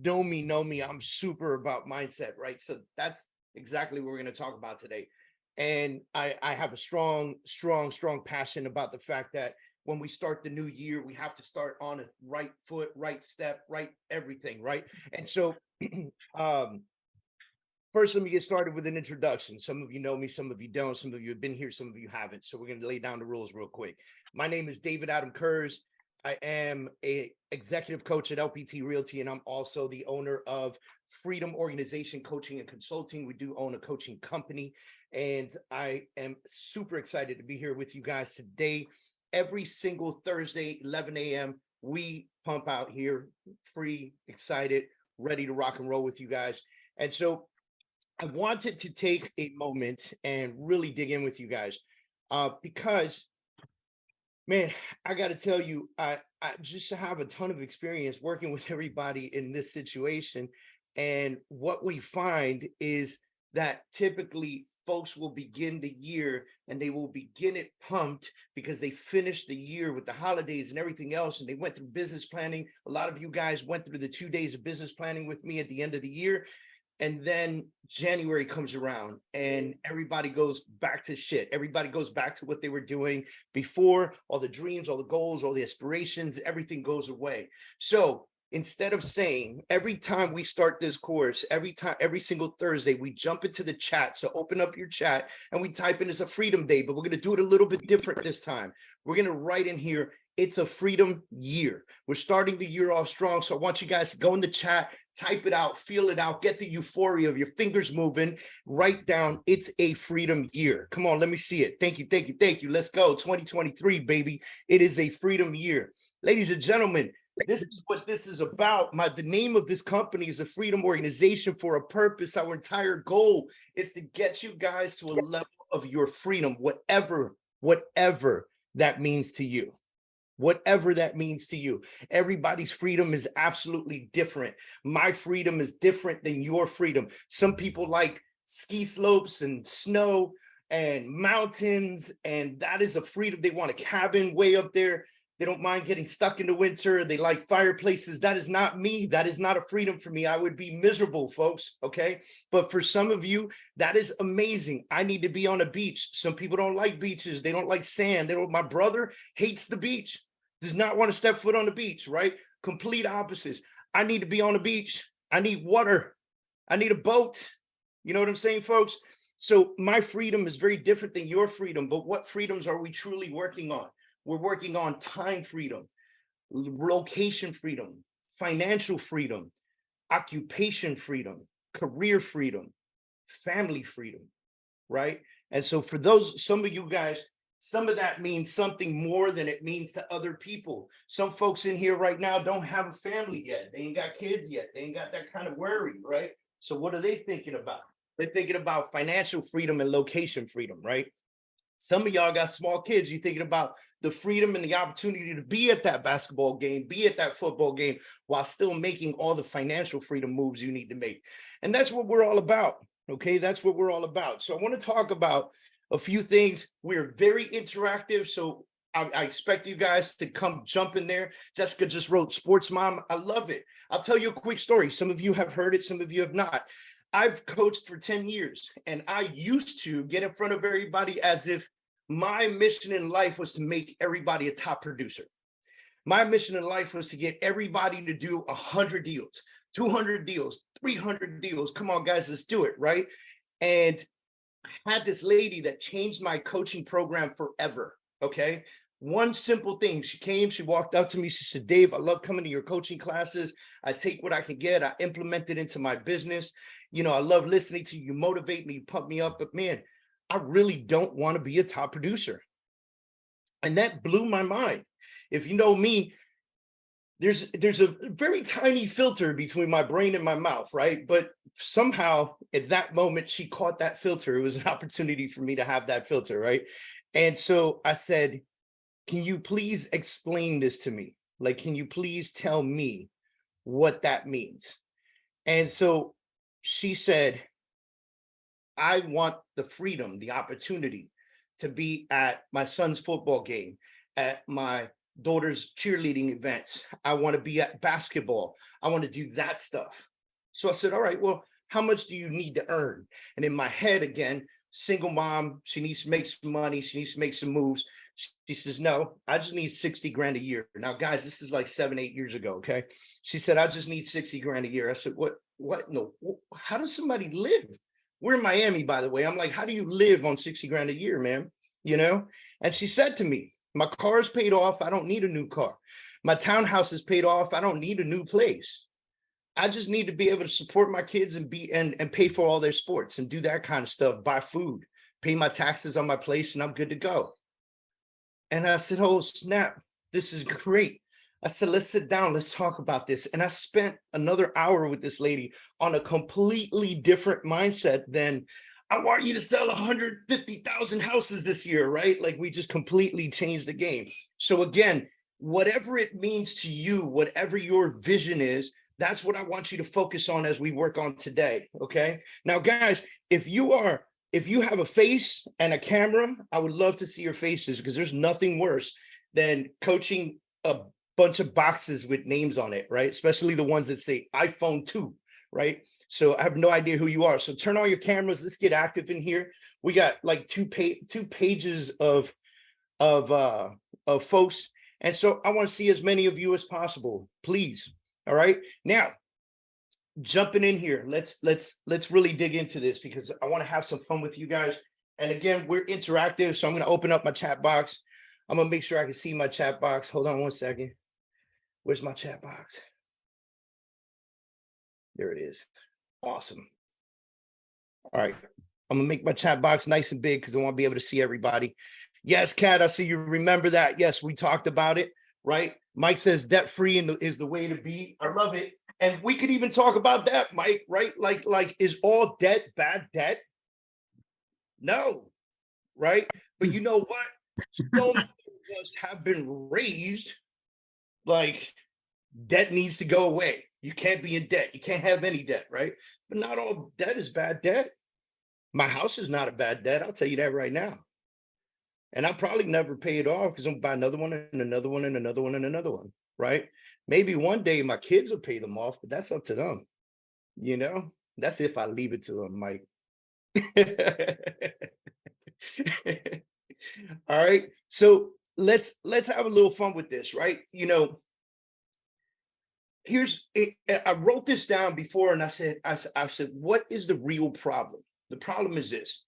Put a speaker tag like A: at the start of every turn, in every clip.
A: know me, I'm super about mindset, right? So that's exactly what we're going to talk about today. And I have a strong passion about the fact that when we start the new year, we have to start on a right foot, right step, right everything, right? And so, um, first, let me get started with an introduction. Some of you know me, some of you don't, some of you have been here, some of you haven't. So we're going to lay down the rules real quick. My name is David Adam Kurz. I am a executive coach at LPT Realty, and I'm also the owner of Freedom Organization Coaching and Consulting. We do own a coaching company, and I am super excited to be here with you guys today. Every single Thursday, 11 a.m., we pump out here, free, excited, ready to rock and roll with you guys. And so I wanted to take a moment and really dig in with you guys because, man, I got to tell you, I just have a ton of experience working with everybody in this situation. And what we find is that typically folks will begin the year and they will begin it pumped because they finished the year with the holidays and everything else. And they went through business planning. A lot of you guys went through the 2 days of business planning with me at the end of the year. And then January comes around and everybody goes back to shit. Everybody goes back to what they were doing before. All the dreams, all the goals, all the aspirations, everything goes away. So instead of saying every time we start this course, every single Thursday, we jump into the chat. So open up your chat and we type in it's a freedom day, but we're going to do it a little bit different this time. We're going to write in here, it's a freedom year. We're starting the year off strong. So I want you guys to go in the chat, type it out, feel it out, get the euphoria of your fingers moving, write down, it's a freedom year. Come on, let me see it. Thank you. Let's go. 2023, baby. It is a freedom year. Ladies and gentlemen, this is what this is about. The name of this company is a freedom organization for a purpose. Our entire goal is to get you guys to a level of your freedom, whatever that means to you. Whatever that means to you. Everybody's freedom is absolutely different. My freedom is different than your freedom. Some people like ski slopes and snow and mountains, and that is a freedom. They want a cabin way up there. They don't mind getting stuck in the winter. They like fireplaces. That is not me. That is not a freedom for me. I would be miserable, folks. Okay. But for some of you, that is amazing. I need to be on a beach. Some people don't like beaches. They don't like sand. My brother hates the beach. Does not want to step foot on the beach, right? Complete opposites. I need to be on the beach. I need water. I need a boat. You know what I'm saying, folks? So my freedom is very different than your freedom, but what freedoms are we truly working on? We're working on time freedom, location freedom, financial freedom, occupation freedom, career freedom, family freedom, right? And so for some of you guys, some of that means something more than it means to other people. Some folks in here right now don't have a family yet. They ain't got kids yet. They ain't got that kind of worry, right? So what are they thinking about? They're thinking about financial freedom and location freedom, right? Some of y'all got small kids. You're thinking about the freedom and the opportunity to be at that basketball game, be at that football game, while still making all the financial freedom moves you need to make. And that's what we're all about, okay? That's what we're all about. So I want to talk about a few things. We're very interactive, so I expect you guys to come jump in there. Jessica just wrote sports mom. I love it. I'll tell you a quick story. Some of you have heard it, some of you have not. I've coached for 10 years, and I used to get in front of everybody as if my mission in life was to make everybody a top producer. My mission in life was to get everybody to do 100 deals, 200 deals, 300 deals. Come on, guys, let's do it, right? And I had this lady that changed my coaching program forever, okay? One simple thing. She came, she walked up to me, she said, Dave, I love coming to your coaching classes. I take what I can get, I implement it into my business. You know, I love listening to you, motivate me, you pump me up, but man, I really don't want to be a top producer. And that blew my mind. If you know me, there's a very tiny filter between my brain and my mouth, right? But somehow at that moment, she caught that filter. It was an opportunity for me to have that filter, right? And so I said, can you please explain this to me? Like, can you please tell me what that means? And so she said, I want the freedom, the opportunity to be at my son's football game, at my daughter's cheerleading events. I want to be at basketball. I want to do that stuff. So I said, all right, well, how much do you need to earn? And in my head, again, single mom, she needs to make some money. She needs to make some moves. She says, no, I just need 60 grand a year. Now, guys, this is like 7, 8 years ago. Okay. She said, I just need 60 grand a year. I said, what? No, how does somebody live? We're in Miami, by the way. I'm like, how do you live on 60 grand a year, man? You know? And she said to me, my car is paid off. I don't need a new car. My townhouse is paid off. I don't need a new place. I just need to be able to support my kids and pay for all their sports and do that kind of stuff, buy food, pay my taxes on my place, and I'm good to go. And I said, oh, snap, this is great. I said, let's sit down, let's talk about this. And I spent another hour with this lady on a completely different mindset than, I want you to sell 150,000 houses this year, right? Like, we just completely changed the game. So again, whatever it means to you, whatever your vision is, that's what I want you to focus on as we work on today, okay? Now, guys, if you have a face and a camera, I would love to see your faces, because there's nothing worse than coaching a bunch of boxes with names on it, right? Especially the ones that say iPhone 2, right? So I have no idea who you are. So turn on your cameras. Let's get active in here. We got like two pages of folks. And so I want to see as many of you as possible, please. All right. Now, jumping in here, let's really dig into this, because I want to have some fun with you guys. And again, we're interactive. So I'm going to open up my chat box. I'm going to make sure I can see my chat box. Hold on one second. Where's my chat box? There it is. Awesome. All right. I'm going to make my chat box nice and big because I want to be able to see everybody. Yes, Kat, I see you remember that. Yes, we talked about it, right? Mike says debt-free is the way to be. I love it. And we could even talk about that, Mike, right? Like, is all debt bad debt? No, right? But you know what? So many of us have been raised like debt needs to go away. You can't be in debt. You can't have any debt, right? But not all debt is bad debt. My house is not a bad debt. I'll tell you that right now. And I'll probably never pay it off because I'm going to buy another one and another one and another one and another one, right? Maybe one day my kids will pay them off, but that's up to them. You know, that's if I leave it to them, Mike. All right. So let's have a little fun with this, right? You know, I wrote this down before, and I said, what is the real problem? The problem is this.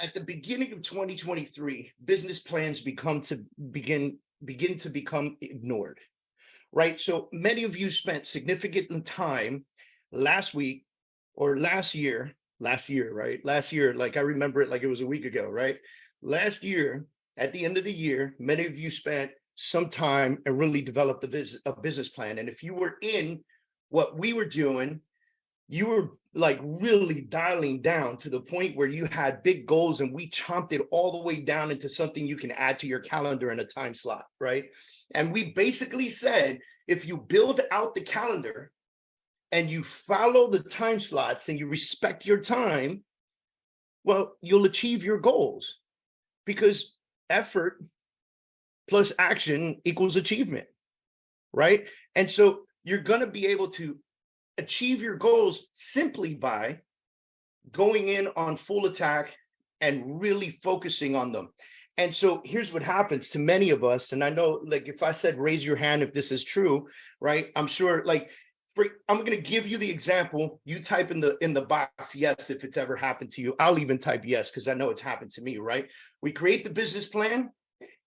A: At the beginning of 2023, business plans begin to become ignored, right? So many of you spent significant time last week or last year, right? Last year, like I remember it like it was a week ago, right? Last year, at the end of the year, many of you spent some time and really developed a business plan. And if you were in what we were doing, you were like really dialing down to the point where you had big goals, and we chomped it all the way down into something you can add to your calendar in a time slot, right? And we basically said, if you build out the calendar and you follow the time slots and you respect your time, well, you'll achieve your goals, because effort plus action equals achievement, right? And so you're going to be able to achieve your goals simply by going in on full attack and really focusing on them. And so here's what happens to many of us. And I know, like, if I said, raise your hand if this is true, right? I'm sure, like, I'm going to give you the example. You type in the box, yes, if it's ever happened to you. I'll even type yes, because I know it's happened to me, right? We create the business plan,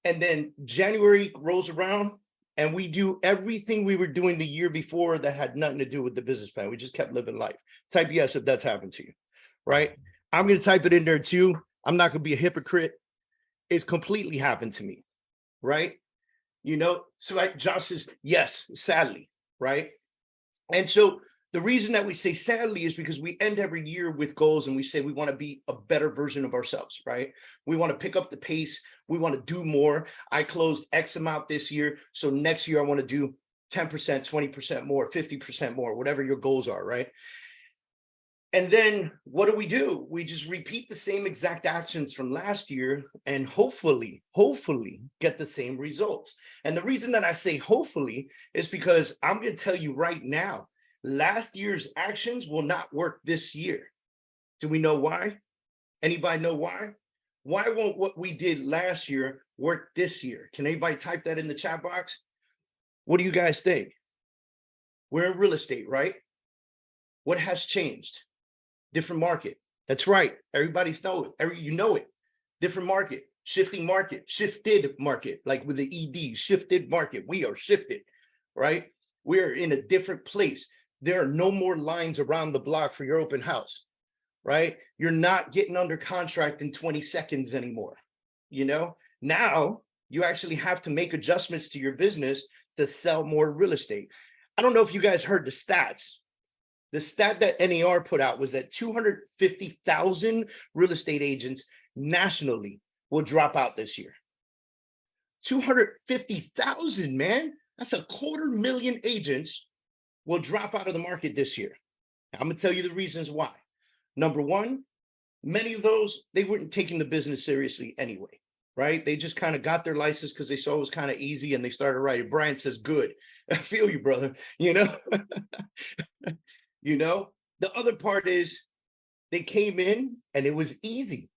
A: and then January rolls around, and we do everything we were doing the year before that had nothing to do with the business plan. We just kept living life. Type yes if that's happened to you, right? I'm going to type it in there too. I'm not going to be a hypocrite. It's completely happened to me, right? You know, so like Josh says, yes, sadly, right? And so the reason that we say sadly is because we end every year with goals, and we say we want to be a better version of ourselves, right? We want to pick up the pace. We want to do more. I closed X amount this year, so next year I want to do 10%, 20% more, 50% more, whatever your goals are, right? And then what do? We just repeat the same exact actions from last year and hopefully get the same results. And the reason that I say hopefully is because I'm going to tell you right now, last year's actions will not work this year. Do we know why? Anybody know why? Why won't what we did last year work this year? Can anybody type that in the chat box? What do you guys think? We're in real estate, right? What has changed? Different market. That's right. Everybody's know it. You know it. Different market, shifting market, shifted market, like with the ED, shifted market. We are shifted, right? We're in a different place. There are no more lines around the block for your open house, right? You're not getting under contract in 20 seconds anymore. You know, now you actually have to make adjustments to your business to sell more real estate. I don't know if you guys heard the stats. The stat that NAR put out was that 250,000 real estate agents nationally will drop out this year. 250,000, man. That's 250,000 agents will drop out of the market this year. I'm going to tell you the reasons why. Number one, many of those, they weren't taking the business seriously anyway, right? They just kind of got their license because they saw it was kind of easy and they started writing. Brian says, good. I feel you, brother. You know? You know, the other part is they came in and it was easy.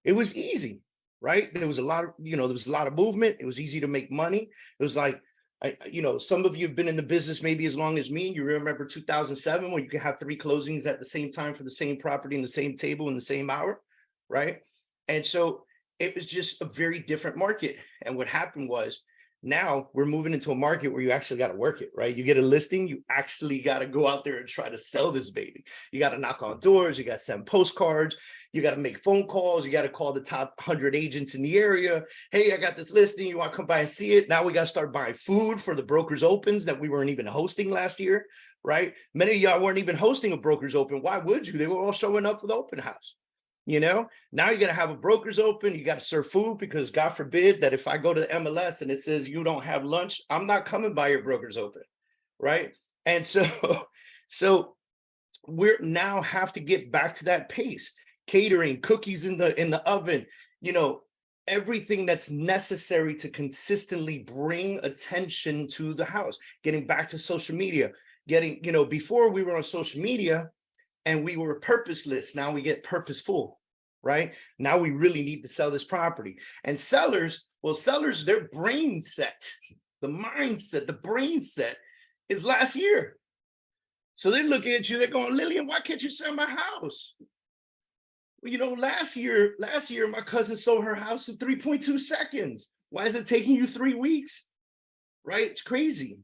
A: It was easy, right? There was a lot of, there was a lot of movement. It was easy to make money. It was like, some of you have been in the business maybe as long as me. You remember 2007 when you could have 3 closings at the same time for the same property in the same table in the same hour, right? And so it was just a very different market. And what happened was, now we're moving into a market where you actually got to work it, right? You get a listing, you actually got to go out there and try to sell this baby. You got to knock on doors, you got to send postcards, you got to make phone calls, you got to call the top 100 agents in the area. Hey, I got this listing, you want to come by and see it? Now we got to start buying food for the brokers opens that we weren't even hosting last year, right? Many of y'all weren't even hosting a brokers open. Why would you? They were all showing up for the open house. Now you're going to have a broker's open. You got to serve food because God forbid that if I go to the MLS and it says you don't have lunch, I'm not coming by your broker's open. Right. And so we're now have to get back to that pace. Catering, cookies in the oven, everything that's necessary to consistently bring attention to the house. Getting back to social media, before we were on social media and we were purposeless. Now we get purposeful. Right? Now we really need to sell this property. And sellers, their brain set, the mindset, the brain set is last year. So they're looking at you, they're going, Lillian, why can't you sell my house? Well, last year, my cousin sold her house in 3.2 seconds. Why is it taking you 3 weeks? Right? It's crazy.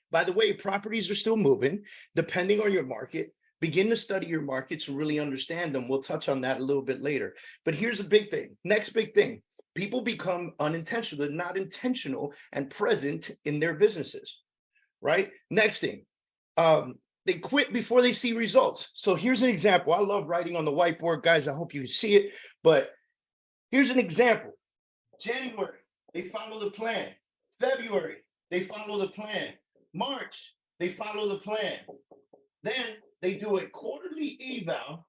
A: By the way, properties are still moving, depending on your market. Begin to study your markets and really understand them. We'll touch on that a little bit later. But here's a big thing. Next big thing. People become unintentional. They're not intentional and present in their businesses, right? Next thing. They quit before they see results. So here's an example. I love writing on the whiteboard, guys. I hope you can see it. But here's an example. January, they follow the plan. February, they follow the plan. March, they follow the plan. Then they do a quarterly eval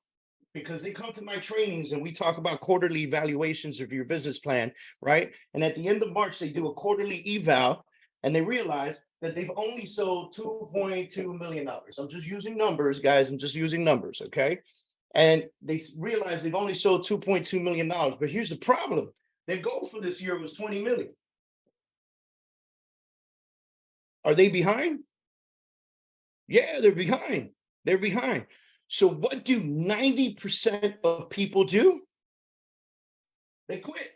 A: because they come to my trainings and we talk about quarterly evaluations of your business plan, right? And at the end of March, they do a quarterly eval and they realize that they've only sold $2.2 million. I'm just using numbers, guys. I'm just using numbers, okay? And they realize they've only sold $2.2 million. But here's the problem. Their goal for this year was 20 million. Are they behind? Yeah, they're behind. They're behind. So what do 90% of people do? They quit.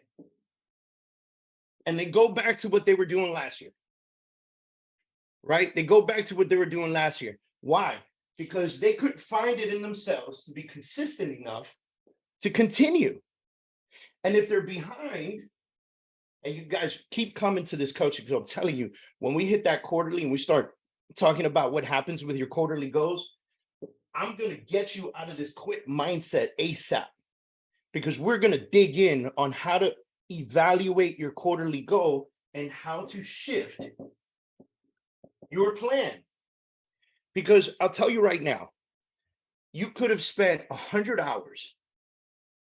A: And they go back to what they were doing last year. Right? They go back to what they were doing last year. Why? Because they couldn't find it in themselves to be consistent enough to continue. And if they're behind, and you guys keep coming to this coaching, because I'm telling you, when we hit that quarterly and we start talking about what happens with your quarterly goals, I'm going to get you out of this quit mindset ASAP, because we're going to dig in on how to evaluate your quarterly goal and how to shift your plan. Because I'll tell you right now, You could have spent 100 hours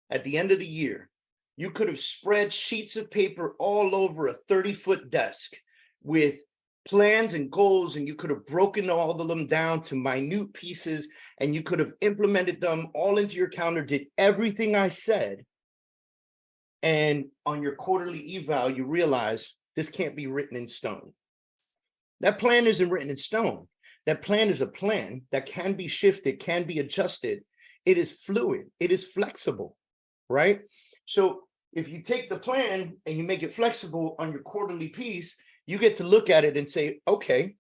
A: at the end of the year. You could have spread sheets of paper all over a 30-foot desk with plans and goals, and you could have broken all of them down to minute pieces, and you could have implemented them all into your calendar, did everything I said. And on your quarterly eval, you realize this can't be written in stone. That plan isn't written in stone. That plan is a plan that can be shifted, can be adjusted. It is fluid. It is flexible, right? So if you take the plan and you make it flexible on your quarterly piece, you get to look at it and say, okay,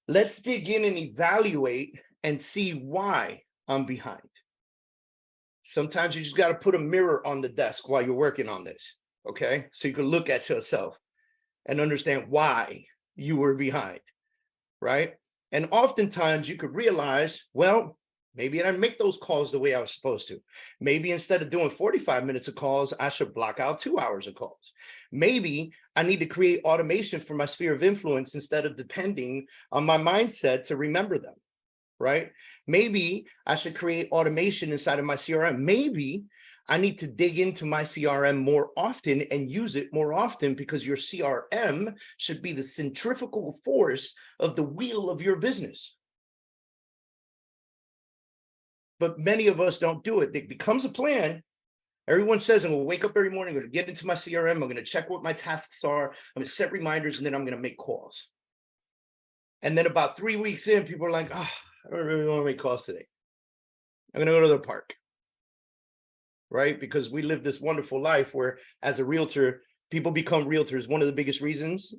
A: let's dig in and evaluate and see why I'm behind. Sometimes you just got to put a mirror on the desk while you're working on this, okay? So you can look at yourself and understand why you were behind, right? And oftentimes you could realize, well, maybe I didn't make those calls the way I was supposed to. Maybe instead of doing 45 minutes of calls, I should block out 2 hours of calls. Maybe I need to create automation for my sphere of influence instead of depending on my mindset to remember them, right? Maybe I should create automation inside of my CRM. Maybe I need to dig into my CRM more often and use it more often, because your CRM should be the centrifugal force of the wheel of your business. But many of us don't do it. It becomes a plan. Everyone says, I'm going to wake up every morning, I'm going to get into my CRM, I'm going to check what my tasks are, I'm going to set reminders, and then I'm going to make calls. And then about 3 weeks in, people are like, oh, I don't really want to make calls today. I'm going to go to the park. Right? Because we live this wonderful life where, as a realtor, people become realtors. One of the biggest reasons,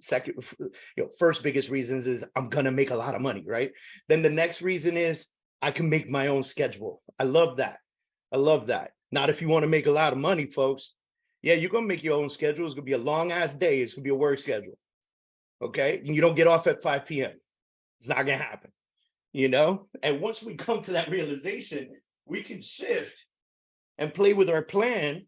A: first biggest reasons is I'm going to make a lot of money, right? Then the next reason is I can make my own schedule. I love that. I love that. Not if you want to make a lot of money, folks. Yeah, you're going to make your own schedule. It's going to be a long ass day. It's going to be a work schedule. Okay? And you don't get off at 5 p.m. It's not going to happen. And once we come to that realization, we can shift and play with our plan.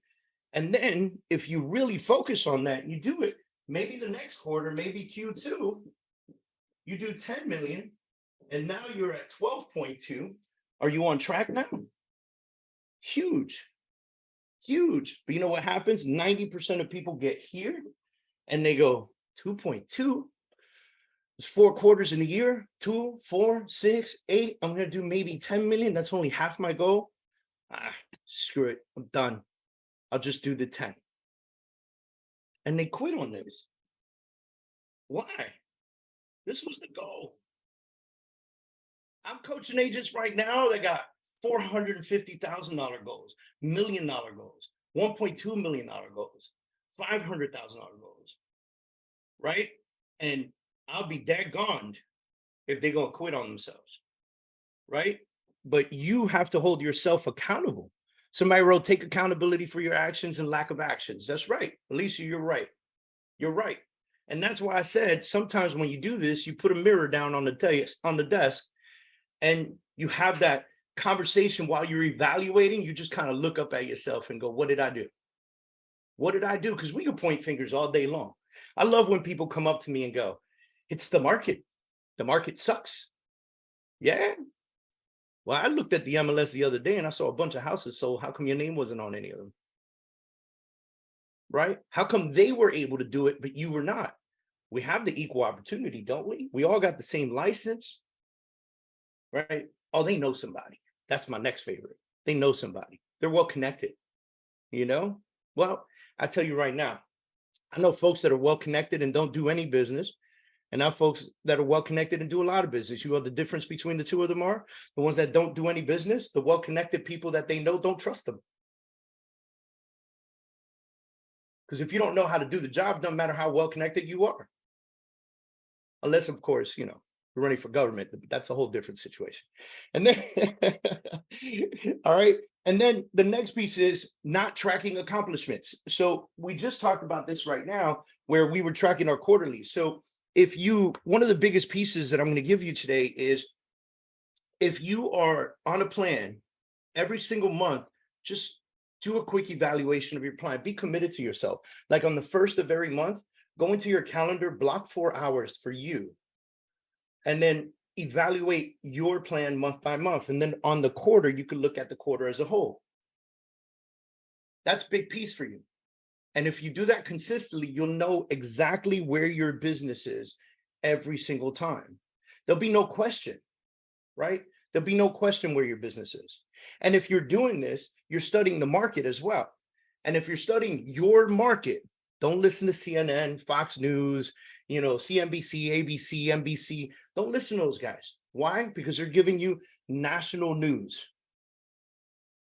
A: And then if you really focus on that, you do it, maybe the next quarter, maybe Q2, you do 10 million, and now you're at 12.2. Are you on track now? Huge. But you know what happens? 90% of people get here and they go 2.2. It's 4 quarters in a year, 2, 4, 6, 8. I'm going to do maybe 10 million. That's only half my goal. Screw it. I'm done. I'll just do the 10. And they quit on this. Why? This was the goal. I'm coaching agents right now that got $450,000 goals, $1 million goals, $1.2 million goals, $500,000 goals, right? And I'll be daggoned if they're going to quit on themselves, right? But you have to hold yourself accountable. Somebody wrote, take accountability for your actions and lack of actions. That's right. Alicia, you're right. You're right. And that's why I said, sometimes when you do this, you put a mirror down on the desk, and you have that conversation while you're evaluating. You just kind of look up at yourself and go, what did I do? What did I do? Because we can point fingers all day long. I love when people come up to me and go, it's the market. The market sucks. Yeah. Well, I looked at the MLS the other day and I saw a bunch of houses sold. How come your name wasn't on any of them? Right? How come they were able to do it, but you were not? We have the equal opportunity, don't we? We all got the same license, right? Oh, they know somebody. That's my next favorite. They know somebody. They're well connected, Well, I tell you right now, I know folks that are well connected and don't do any business. And now folks that are well connected and do a lot of business. You know what the difference between the two of them are? The ones that don't do any business, the well connected people that they know don't trust them. Because if you don't know how to do the job, it doesn't matter how well connected you are. Unless, of course, you're running for government, but that's a whole different situation. And then, all right. And then the next piece is not tracking accomplishments. So we just talked about this right now, where we were tracking our quarterly. So one of the biggest pieces that I'm going to give you today is, if you are on a plan every single month, just do a quick evaluation of your plan. Be committed to yourself. Like on the first of every month, go into your calendar, block 4 hours for you. And then evaluate your plan month by month. And then on the quarter, you could look at the quarter as a whole. That's a big piece for you. And if you do that consistently, you'll know exactly where your business is every single time. There'll be no question, right? There'll be no question where your business is. And if you're doing this, you're studying the market as well. And if you're studying your market, don't listen to CNN, Fox News, CNBC, ABC, NBC. Don't listen to those guys. Why? Because they're giving you national news.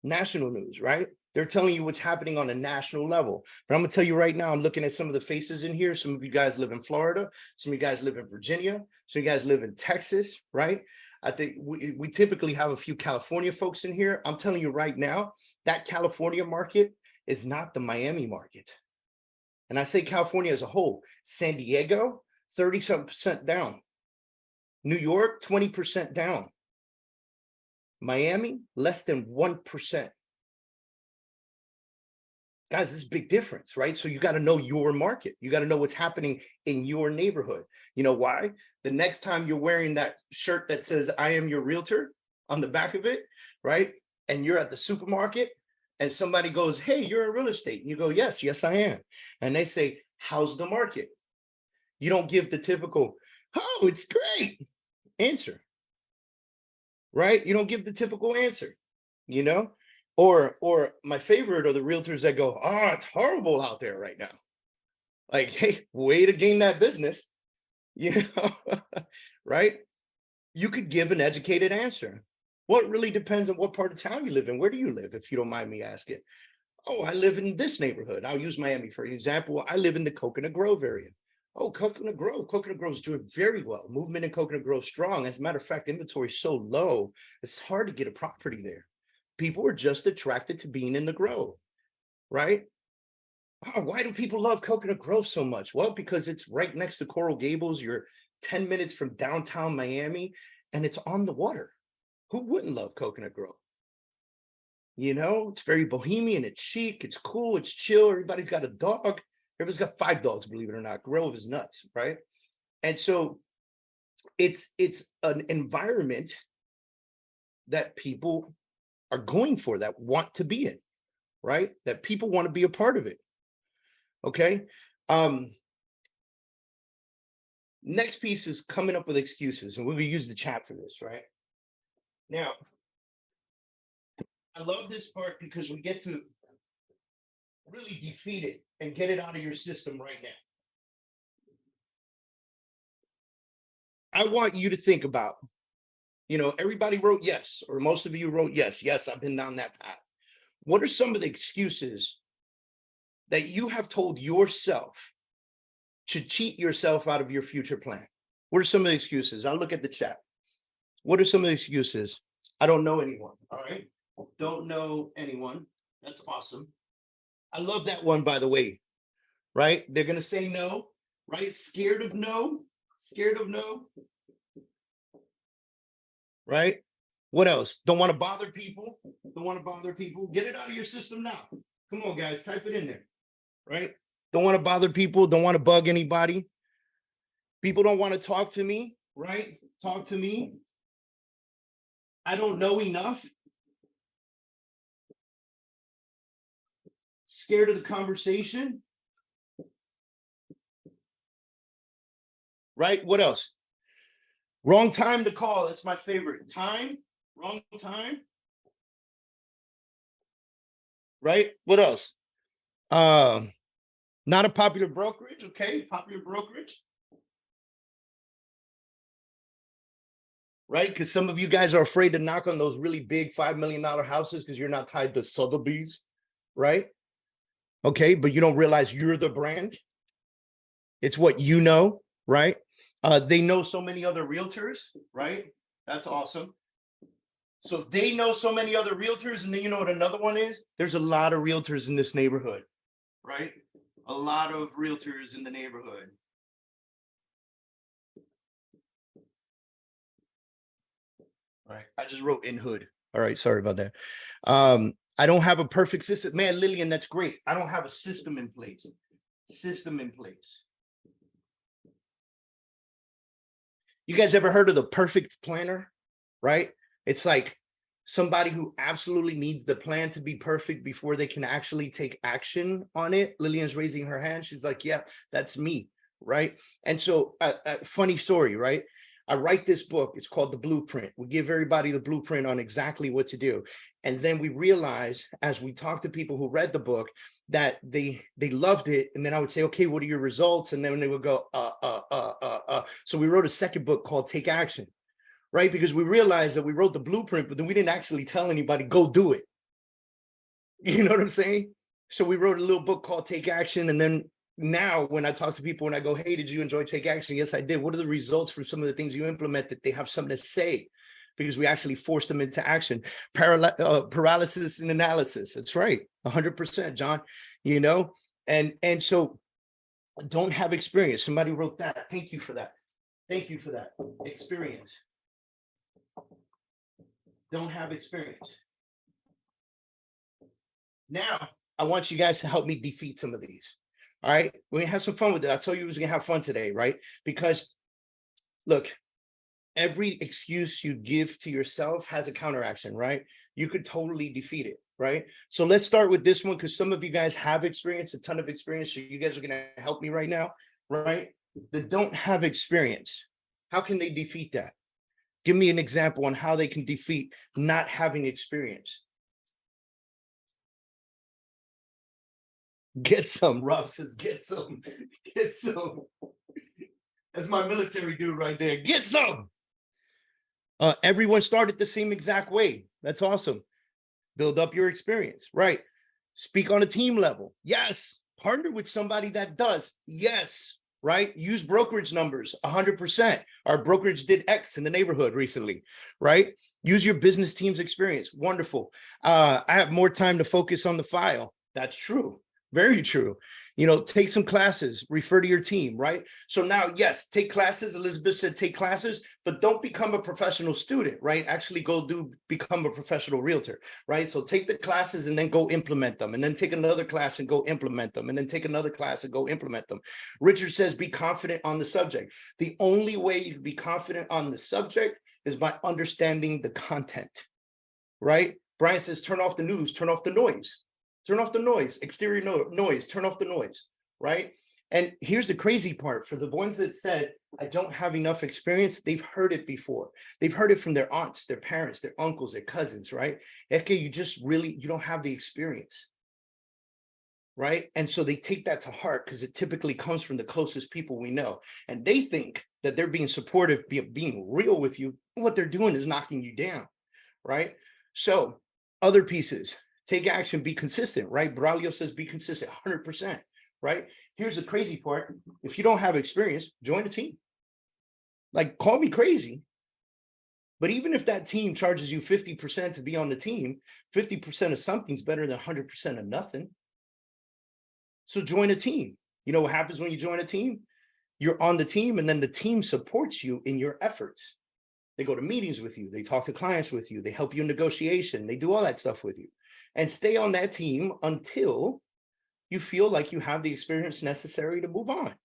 A: National news, right? They're telling you what's happening on a national level. But I'm going to tell you right now, I'm looking at some of the faces in here. Some of you guys live in Florida. Some of you guys live in Virginia. Some of you guys live in Texas, right? I think we typically have a few California folks in here. I'm telling you right now, that California market is not the Miami market. And I say California as a whole. San Diego, 30% down. New York, 20% down. Miami, less than 1%. Guys, this is a big difference, right? So you got to know your market. You got to know what's happening in your neighborhood. You know why? The next time you're wearing that shirt that says, I am your realtor on the back of it, right? And you're at the supermarket and somebody goes, hey, you're in real estate. And you go, yes, I am. And they say, how's the market? You don't give the typical, oh, it's great answer, right? You don't give the typical answer, Or my favorite are the realtors that go, oh, it's horrible out there right now. Like, hey, way to gain that business, right? You could give an educated answer. Well, it really depends on what part of town you live in. Where do you live, if you don't mind me asking? Oh, I live in this neighborhood. I'll use Miami for example. I live in the Coconut Grove area. Oh, Coconut Grove is doing very well. Movement in Coconut Grove strong. As a matter of fact, inventory is so low, it's hard to get a property there. People are just attracted to being in the Grove, right? Oh, why do people love Coconut Grove so much? Well, because it's right next to Coral Gables. You're 10 minutes from downtown Miami, and it's on the water. Who wouldn't love Coconut Grove? It's very bohemian, it's chic, it's cool, it's chill. Everybody's got a dog. Everybody's got 5 dogs, believe it or not. Grove is nuts, right? And so it's an environment that people are going for, that want to be in, right? That people want to be a part of it. Okay. Next piece is coming up with excuses, and we're going to use the chat for this, right? Now, I love this part because we get to really defeat it and get it out of your system right now. I want you to think about, everybody wrote yes, or most of you wrote yes. Yes, I've been down that path. What are some of the excuses that you have told yourself to cheat yourself out of your future plan? What are some of the excuses? I'll look at the chat. What are some of the excuses? I don't know anyone. All right. Don't know anyone. That's awesome. I love that one, by the way, right? They're going to say no, right? Scared of no, right? What else? Don't want to bother people. Get it out of your system now. Come on, guys, type it in there, right? Don't want to bother people. Don't want to bug anybody. People don't want to talk to me, right? Talk to me. I don't know enough. Scared of the conversation. Right? What else? Wrong time to call. That's my favorite. Wrong time. Right? What else? Not a popular brokerage. Okay, popular brokerage. Right? Because some of you guys are afraid to knock on those really big $5 million houses because you're not tied to Sotheby's, right? Okay, but you don't realize you're the brand. It's what you know, right? They know so many other realtors, right? That's awesome. So they know so many other realtors, and then you know what another one is? There's a lot of realtors in this neighborhood, right? A lot of realtors in the neighborhood. All right, I just wrote in hood. All right, sorry about that. I don't have a perfect system. Man, Lillian, that's great. I don't have a system in place. You guys ever heard of the perfect planner, right? It's like somebody who absolutely needs the plan to be perfect before they can actually take action on it. Lillian's raising her hand. She's like, yeah, that's me, right? And so funny story, right? I write this book. It's called The Blueprint. We give everybody the blueprint on exactly what to do. And then we realize, as we talk to people who read the book, that they loved it. And then I would say, okay, what are your results? And then they would go, So we wrote a second book called Take Action, right? Because we realized that we wrote the blueprint, but then we didn't actually tell anybody, go do it. You know what I'm saying? So we wrote a little book called Take Action. And then now when I talk to people and I go, hey, did you enjoy Take Action? Yes, I did. What are the results from some of the things you implemented? They have something to say because we actually forced them into action. Paralysis and analysis. That's right. 100%, John, you know? And so don't have experience. Somebody wrote that. Thank you for that. Thank you for that. Experience. Don't have experience. Now, I want you guys to help me defeat some of these. All right. We're going to have some fun with it. I told you we was going to have fun today, right? Because look, every excuse you give to yourself has a counteraction, right? You could totally defeat it, right? So let's start with this one because some of you guys have experience, a ton of experience. So you guys are going to help me right now, right? That don't have experience. How can they defeat that? Give me an example on how they can defeat not having experience. Get some. Rob says, get some. Get some. That's my military dude right there. Get some. Everyone started the same exact way. That's awesome. Build up your experience. Right. Speak on a team level. Yes. Partner with somebody that does. Yes. Right. Use brokerage numbers. 100%. Our brokerage did X in the neighborhood recently. Right. Use your business team's experience. Wonderful. I have more time to focus on the file. That's true. Very true. You know, take some classes, refer to your team, right? So now, yes, take classes. Elizabeth said, take classes, but don't become a professional student, right? Actually become a professional realtor, right? So take the classes and then go implement them, and then take another class and go implement them, and then take another class and go implement them. Richard says, be confident on the subject. The only way you can be confident on the subject is by understanding the content, right? Brian says, turn off the news, turn off the noise. Turn off the noise, exterior noise, turn off the noise, right? And here's the crazy part. For the ones that said, I don't have enough experience, they've heard it before. They've heard it from their aunts, their parents, their uncles, their cousins, right? Okay, you don't have the experience, right? And so they take that to heart because it typically comes from the closest people we know. And they think that they're being supportive, being real with you. What they're doing is knocking you down, right? So other pieces. Take action, be consistent, right? Braulio says be consistent, 100%, right? Here's the crazy part. If you don't have experience, join a team. Like, call me crazy. But even if that team charges you 50% to be on the team, 50% of something's better than 100% of nothing. So join a team. You know what happens when you join a team? You're on the team, and then the team supports you in your efforts. They go to meetings with you. They talk to clients with you. They help you in negotiation. They do all that stuff with you. And stay on that team until you feel like you have the experience necessary to move on.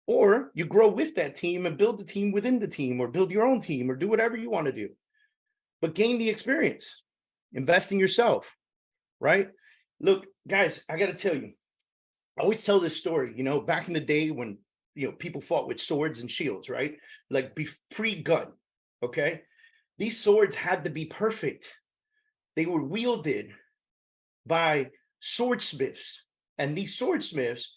A: Or you grow with that team and build the team within the team, or build your own team, or do whatever you want to do. But gain the experience. Invest in yourself, right? Look, guys, I got to tell you, I always tell this story, you know, back in the day when, you know, people fought with swords and shields, right? Like pre-gun, okay? These swords had to be perfect. They were wielded by swordsmiths. And these swordsmiths,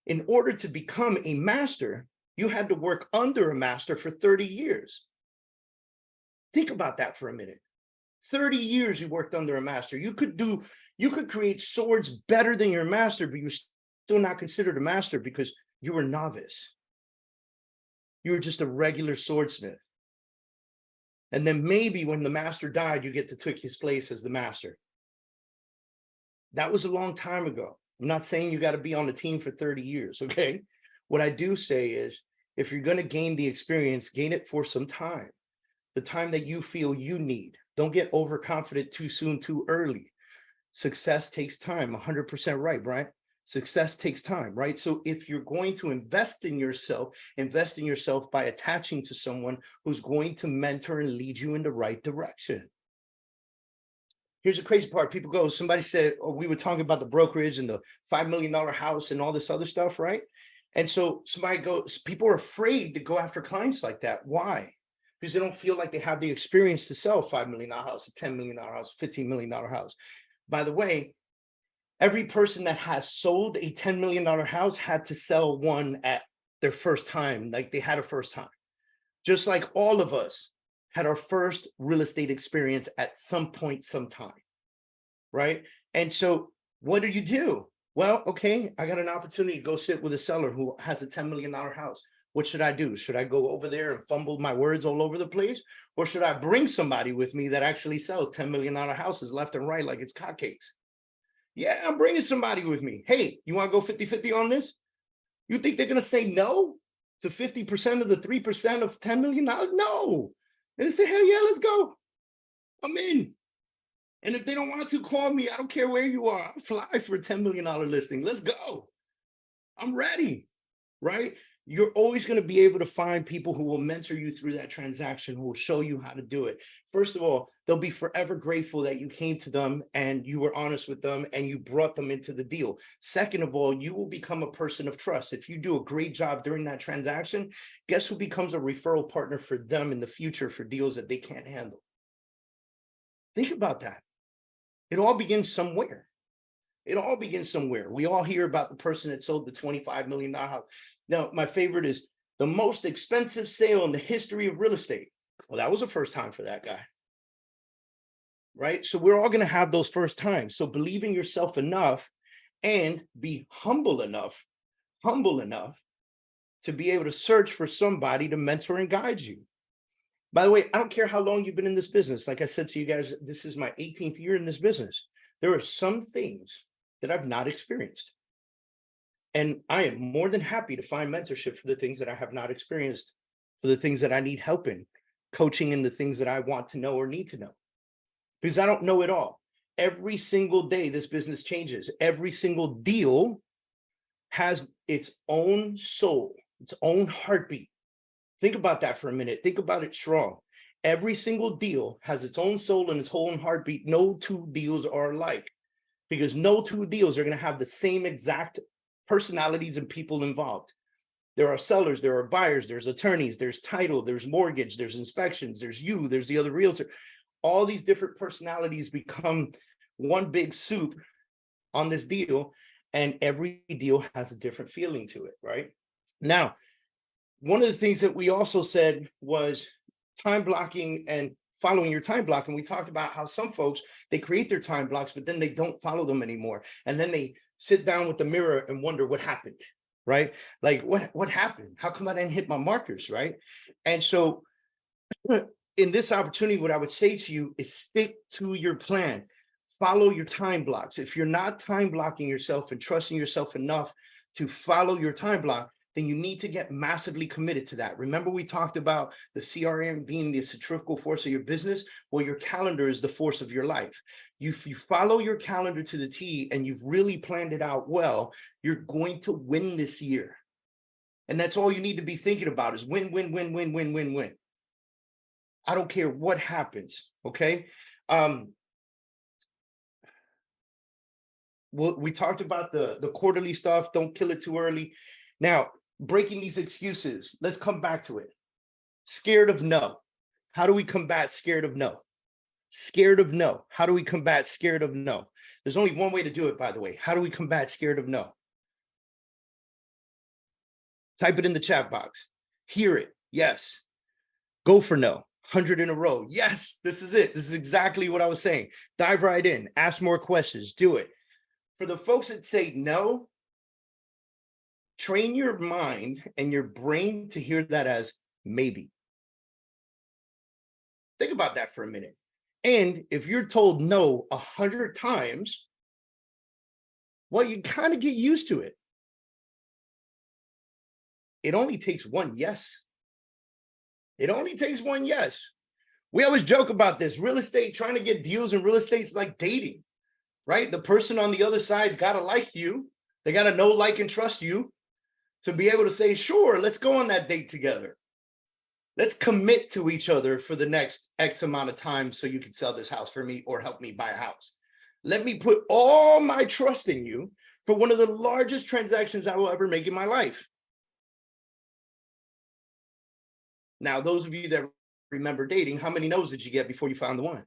A: in order to become a master, you had to work under a master for 30 years. Think about that for a minute. 30 years you worked under a master. You could create swords better than your master, but you're still not considered a master because you were a novice. You were just a regular swordsmith. And then maybe when the master died, you get to take his place as the master. That was a long time ago. I'm not saying you got to be on the team for 30 years, okay? What I do say is, if you're going to gain the experience, gain it for some time. The time that you feel you need. Don't get overconfident too soon, too early. Success takes time, 100% right, Brian. Success takes time, right? So if you're going to invest in yourself by attaching to someone who's going to mentor and lead you in the right direction. Here's the crazy part. People go, somebody said, oh, we were talking about the brokerage and the $5 million house and all this other stuff, right? And so somebody goes, people are afraid to go after clients like that. Why? Because they don't feel like they have the experience to sell a $5 million house, a $10 million house, $15 million house. By the way, every person that has sold a $10 million house had to sell one at their first time, like they had a first time. Just like all of us had our first real estate experience at some point, sometime, right? And so what do? Well, okay, I got an opportunity to go sit with a seller who has a $10 million house. What should I do? Should I go over there and fumble my words all over the place? Or should I bring somebody with me that actually sells $10 million houses left and right like it's hotcakes? Yeah, I'm bringing somebody with me. Hey, you want to go 50-50 on this? You think they're going to say no to 50% of the 3% of $10 million? No. And they say, hell yeah, let's go. I'm in. And if they don't want to, call me. I don't care where you are. I'll fly for a $10 million listing. Let's go. I'm ready, right? You're always going to be able to find people who will mentor you through that transaction, who will show you how to do it. First of all, they'll be forever grateful that you came to them and you were honest with them and you brought them into the deal. Second of all, you will become a person of trust. If you do a great job during that transaction, guess who becomes a referral partner for them in the future for deals that they can't handle? Think about that. It all begins somewhere. It all begins somewhere. We all hear about the person that sold the $25 million house. Now, my favorite is the most expensive sale in the history of real estate. Well, that was a first time for that guy, right? So we're all going to have those first times. So believe in yourself enough and be humble enough to be able to search for somebody to mentor and guide you. By the way, I don't care how long you've been in this business. Like I said to you guys, this is my 18th year in this business. There are some things that I've not experienced. And I am more than happy to find mentorship for the things that I have not experienced, for the things that I need help in, coaching in the things that I want to know or need to know, because I don't know it all. Every single day, this business changes. Every single deal has its own soul, its own heartbeat. Think about that for a minute. Think about it strong. Every single deal has its own soul and its own heartbeat. No two deals are alike, because no two deals are going to have the same exact personalities and people involved. There are sellers, there are buyers, there's attorneys, there's title, there's mortgage, there's inspections, there's you, there's the other realtor. All these different personalities become one big soup on this deal, and every deal has a different feeling to it, right? Now, one of the things that we also said was time blocking and following your time block. And we talked about how some folks, they create their time blocks, but then they don't follow them anymore. And then they sit down with the mirror and wonder what happened, right? Like what happened? How come I didn't hit my markers, right? And so in this opportunity, what I would say to you is stick to your plan. Follow your time blocks. If you're not time blocking yourself and trusting yourself enough to follow your time block, then you need to get massively committed to that. Remember, we talked about the CRM being the centrifugal force of your business. Well, your calendar is the force of your life. If you follow your calendar to the T and you've really planned it out well, you're going to win this year. And that's all you need to be thinking about is win, win, win, win, win, win, win. I don't care what happens, okay? We talked about the quarterly stuff. Don't kill it too early. Now, breaking these excuses, let's come back to it. Scared of no. How do we combat scared of no? Scared of no. How do we combat scared of no? There's only one way to do it, by the way. How do we combat scared of no? Type it in the chat box. Hear it. Yes. Go for no. 100 in a row. Yes, this is it. This is exactly what I was saying. Dive right in. Ask more questions. Do it. For the folks that say no, train your mind and your brain to hear that as maybe. Think about that for a minute. And if you're told no 100 times, well, you kind of get used to it. It only takes one yes. It only takes one yes. We always joke about this. Real estate, trying to get deals in real estate is like dating, right? The person on the other side's got to like you. They got to know, like, and trust you to be able to say, sure, let's go on that date together. Let's commit to each other for the next X amount of time so you can sell this house for me or help me buy a house. Let me put all my trust in you for one of the largest transactions I will ever make in my life. Now, those of you that remember dating, how many no's did you get before you found the one?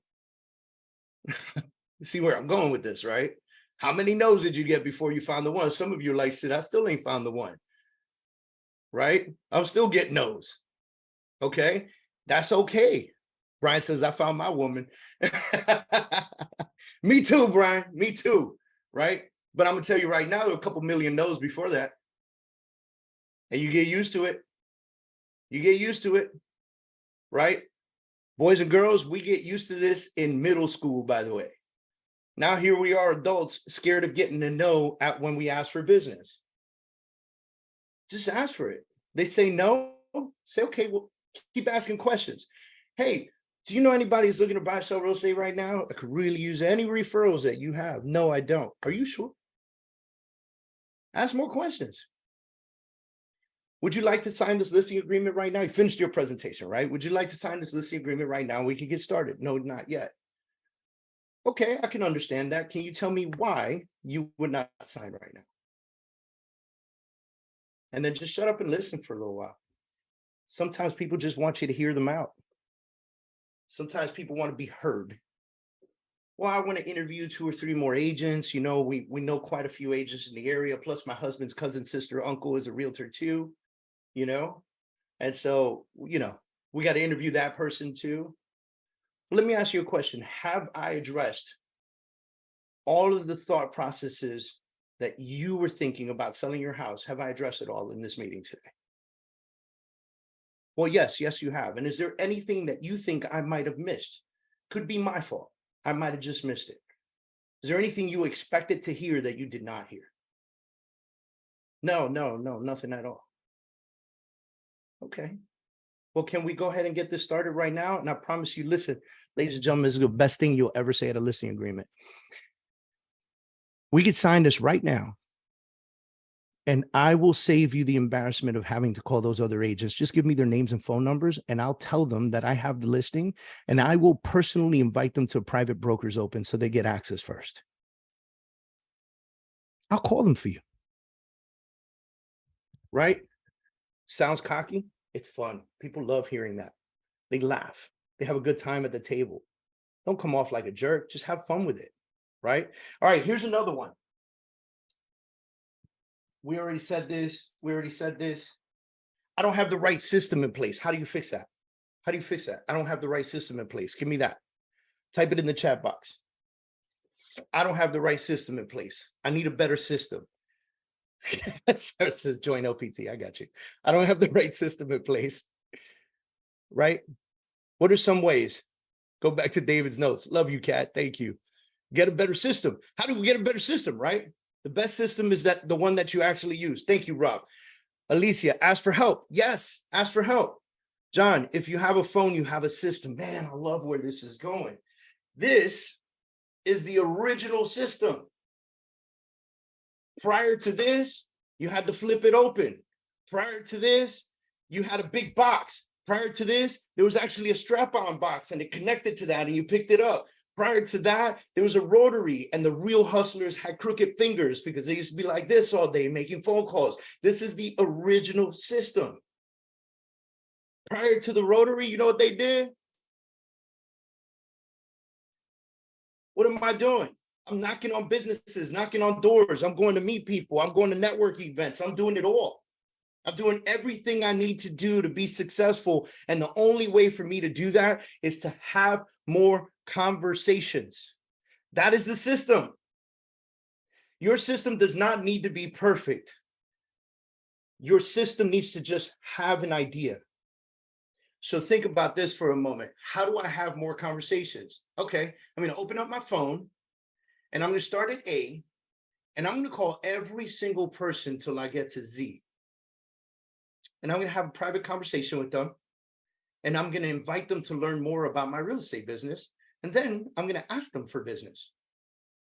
A: You see where I'm going with this, right? How many no's did you get before you found the one? Some of you are like, Sid, I still ain't found the one, right? I'm still getting no's. Okay, that's okay. Brian says, I found my woman. Me too, Brian, me too, right? But I'm gonna tell you right now, there are a couple million no's before that. And you get used to it. You get used to it, right? Boys and girls, we get used to this in middle school, by the way. Now here we are, adults, scared of getting a no when we ask for business. Just ask for it. They say no, say, okay, well, keep asking questions. Hey, do you know anybody who's looking to buy or sell real estate right now? I could really use any referrals that you have. No, I don't. Are you sure? Ask more questions. Would you like to sign this listing agreement right now? You finished your presentation, right? Would you like to sign this listing agreement right now? We can get started. No, not yet. Okay, I can understand that. Can you tell me why you would not sign right now? And then just shut up and listen for a little while. Sometimes people just want you to hear them out. Sometimes people want to be heard. Well, I want to interview 2 or 3 more agents. You know, we know quite a few agents in the area. Plus, my husband's cousin, sister, uncle is a realtor too, you know? And so, you know, we got to interview that person too. Let me ask you a question. Have I addressed all of the thought processes that you were thinking about selling your house? Have I addressed it all in this meeting today? Well, yes, you have. And is there anything that you think I might have missed? Could be my fault. I might have just missed it. Is there anything you expected to hear that you did not hear? No, nothing at all. Okay. Well, can we go ahead and get this started right now? And I promise you, listen, ladies and gentlemen, this is the best thing you'll ever say at a listing agreement. We could sign this right now. And I will save you the embarrassment of having to call those other agents. Just give me their names and phone numbers, and I'll tell them that I have the listing, and I will personally invite them to a private broker's open so they get access first. I'll call them for you. Right? Sounds cocky? It's fun. People love hearing that. They laugh. They have a good time at the table. Don't come off like a jerk. Just have fun with it. Right? All right, here's another one. We already said this. I don't have the right system in place. How do you fix that? How do you fix that? I don't have the right system in place. Give me that. Type it in the chat box. I don't have the right system in place. I need a better system. Sarah says, join LPT. I got you. I don't have the right system in place. Right? What are some ways? Go back to David's notes. Love you, Kat. Thank you. Get a better system. How do we get a better system, right? The best system is that the one that you actually use. Thank you, Rob. Alicia, ask for help. Yes, ask for help. John, if you have a phone, you have a system. Man, I love where this is going. This is the original system. Prior to this, you had to flip it open. Prior to this, you had a big box. Prior to this, there was actually a strap-on box and it connected to that and you picked it up. Prior to that, there was a rotary and the real hustlers had crooked fingers because they used to be like this all day making phone calls. This is the original system. Prior to the rotary, you know what they did? What am I doing? I'm knocking on businesses, knocking on doors. I'm going to meet people. I'm going to network events. I'm doing it all. I'm doing everything I need to do to be successful. And the only way for me to do that is to have more conversations. That is the system. Your system does not need to be perfect. Your system needs to just have an idea. So think about this for a moment. How do I have more conversations? Okay, I'm going to open up my phone and I'm going to start at A and I'm going to call every single person till I get to Z. And I'm going to have a private conversation with them. And I'm going to invite them to learn more about my real estate business. And then I'm going to ask them for business.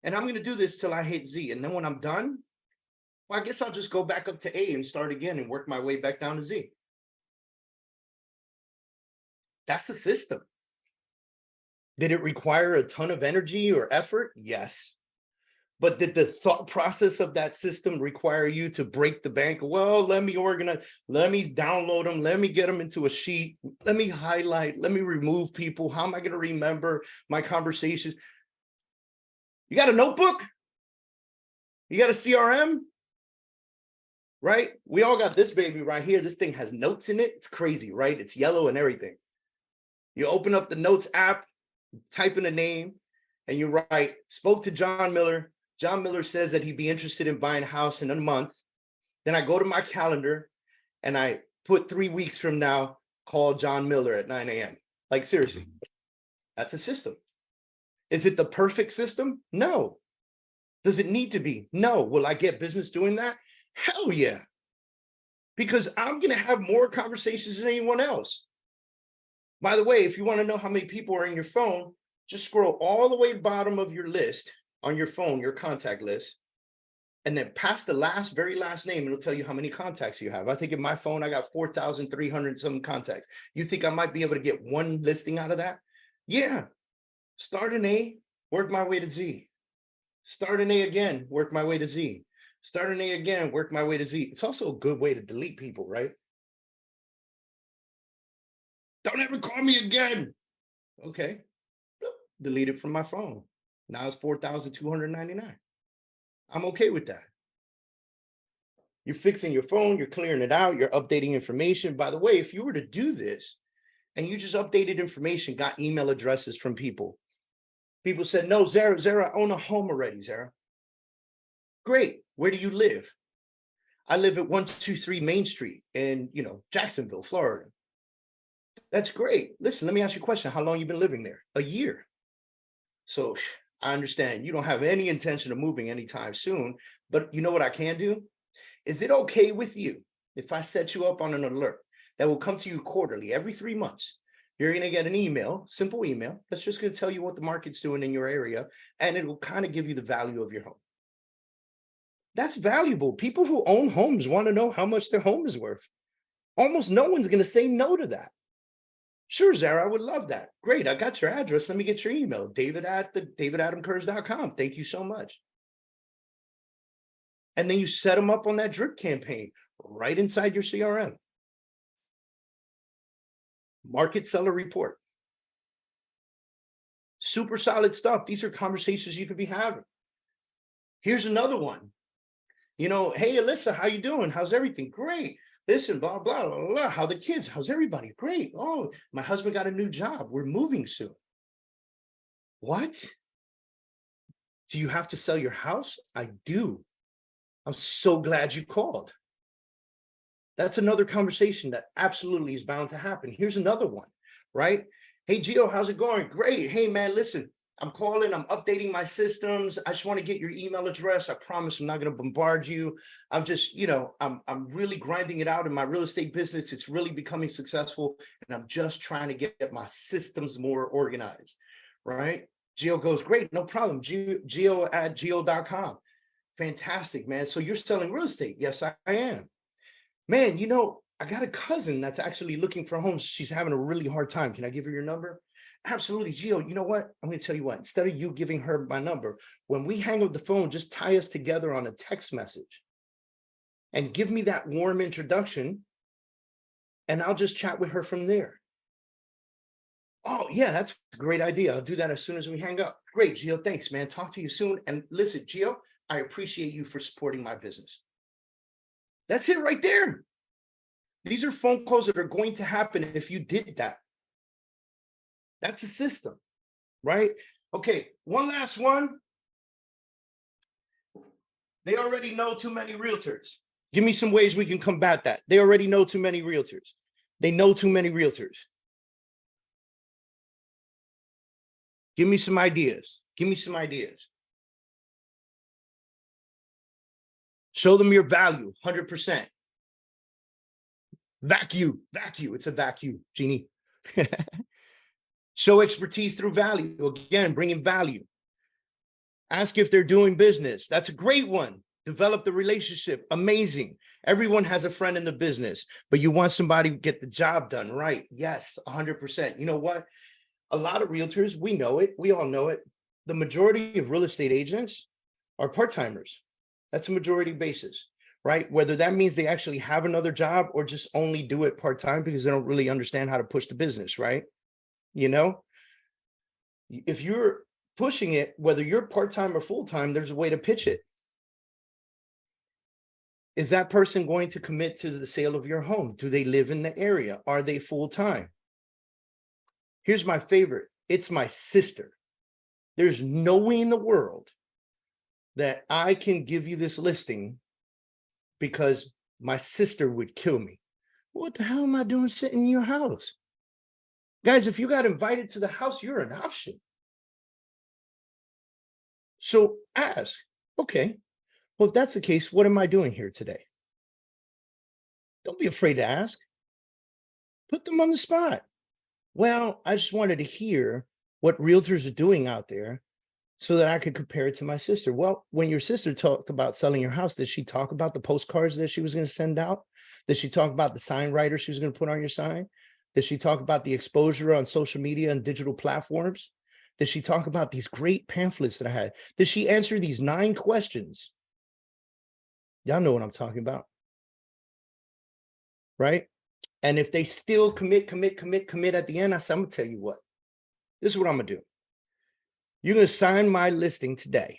A: And I'm going to do this till I hit Z. And then when I'm done, Well, I guess I'll just go back up to A and start again and work my way back down to Z. That's the system. Did it require a ton of energy or effort? Yes. But did the thought process of that system require you to break the bank? Well, let me organize, let me download them, let me get them into a sheet, let me highlight, let me remove people. How am I going to remember my conversations? You got a notebook? You got a CRM? Right? We all got this baby right here. This thing has notes in it. It's crazy, right? It's yellow and everything. You open up the notes app, type in a name, and you write, spoke to John Miller. John Miller says that he'd be interested in buying a house in a month. Then I go to my calendar and I put 3 weeks from now, call John Miller at 9 a.m. Like, seriously, that's a system. Is it the perfect system? No. Does it need to be? No. Will I get business doing that? Hell yeah. Because I'm going to have more conversations than anyone else. By the way, if you want to know how many people are in your phone, just scroll all the way to the bottom of your list on your phone, your contact list, and then past the very last name, it'll tell you how many contacts you have. I think in my phone, I got 4,300 some contacts. You think I might be able to get one listing out of that? Yeah. Start an A, work my way to Z. Start an A again, work my way to Z. Start an A again, work my way to Z. It's also a good way to delete people, right? Don't ever call me again. Okay. Delete it from my phone. Now it's 4,299. I'm okay with that. You're fixing your phone, you're clearing it out, you're updating information. By the way, if you were to do this and you just updated information, got email addresses from people, people said, no, Zara, I own a home already, Zara. Great. Where do you live? I live at 123 Main Street in, Jacksonville, Florida. That's great. Listen, let me ask you a question. How long you been living there? A year. So I understand you don't have any intention of moving anytime soon, but you know what I can do? Is it okay with you if I set you up on an alert that will come to you quarterly, every 3 months? You're going to get an email, simple email, that's just going to tell you what the market's doing in your area, and it will kind of give you the value of your home. That's valuable. People who own homes want to know how much their home is worth. Almost no one's going to say no to that. Sure, Zara, I would love that. Great, I got your address. Let me get your email, david@davidadamkurz.com. Thank you so much. And then you set them up on that drip campaign right inside your CRM. Market seller report. Super solid stuff. These are conversations you could be having. Here's another one. Hey, Alyssa, how you doing? How's everything? Great. Listen, blah, blah, blah, blah. How the kids? How's everybody? Great. Oh, my husband got a new job. We're moving soon. What? Do you have to sell your house? I do. I'm so glad you called. That's another conversation that absolutely is bound to happen. Here's another one, right? Hey, Gio, how's it going? Great. Hey, man, listen, I'm calling, I'm updating my systems. I just want to get your email address. I promise I'm not going to bombard you. I'm just, I'm really grinding it out in my real estate business. It's really becoming successful. And I'm just trying to get my systems more organized, right? Gio goes, great, no problem. Gio@gio.com. Fantastic, man. So you're selling real estate? Yes, I am. Man, I got a cousin that's actually looking for homes. She's having a really hard time. Can I give her your number? Absolutely, Gio. You know what? I'm going to tell you what. Instead of you giving her my number, when we hang up the phone, just tie us together on a text message and give me that warm introduction, and I'll just chat with her from there. Oh, yeah, that's a great idea. I'll do that as soon as we hang up. Great, Gio. Thanks, man. Talk to you soon. And listen, Gio, I appreciate you for supporting my business. That's it right there. These are phone calls that are going to happen if you did that. That's a system, right? Okay, one last one. They already know too many realtors. Give me some ways we can combat that. They already know too many realtors. They know too many realtors. Give me some ideas. Give me some ideas. Show them your value, 100%. Vacuum. It's a vacuum, Jeannie. Show expertise through value. Again, bringing value. Ask if they're doing business. That's a great one. develop the relationship. Amazing. Everyone has a friend in the business, but you want somebody to get the job done, right? Yes, 100%. You know what? A lot of realtors, we know it. We all know it. The majority of real estate agents are part-timers. That's a majority basis, right? Whether that means they actually have another job or just only do it part-time because they don't really understand how to push the business, right? You know, if you're pushing it, whether you're part-time or full-time, there's a way to pitch it. Is that person going to commit to the sale of your home? Do they live in the area? Are they full-time? Here's my favorite. It's my sister. There's no way in the world that I can give you this listing because my sister would kill me. What the hell am I doing sitting in your house? Guys, if you got invited to the house, you're an option. So ask, okay, well, if that's the case, what am I doing here today? Don't be afraid to ask. Put them on the spot. Well, I just wanted to hear what realtors are doing out there so that I could compare it to my sister. Well, when your sister talked about selling your house, did she talk about the postcards that she was going to send out? Did she talk about the sign writer she was going to put on your sign? Did she talk about the exposure on social media and digital platforms? Did she talk about these great pamphlets that I had? Did she answer these 9 questions? Y'all know what I'm talking about, right? And if they still commit at the end, I said, I'm gonna tell you what, this is what I'm gonna do. You're gonna sign my listing today.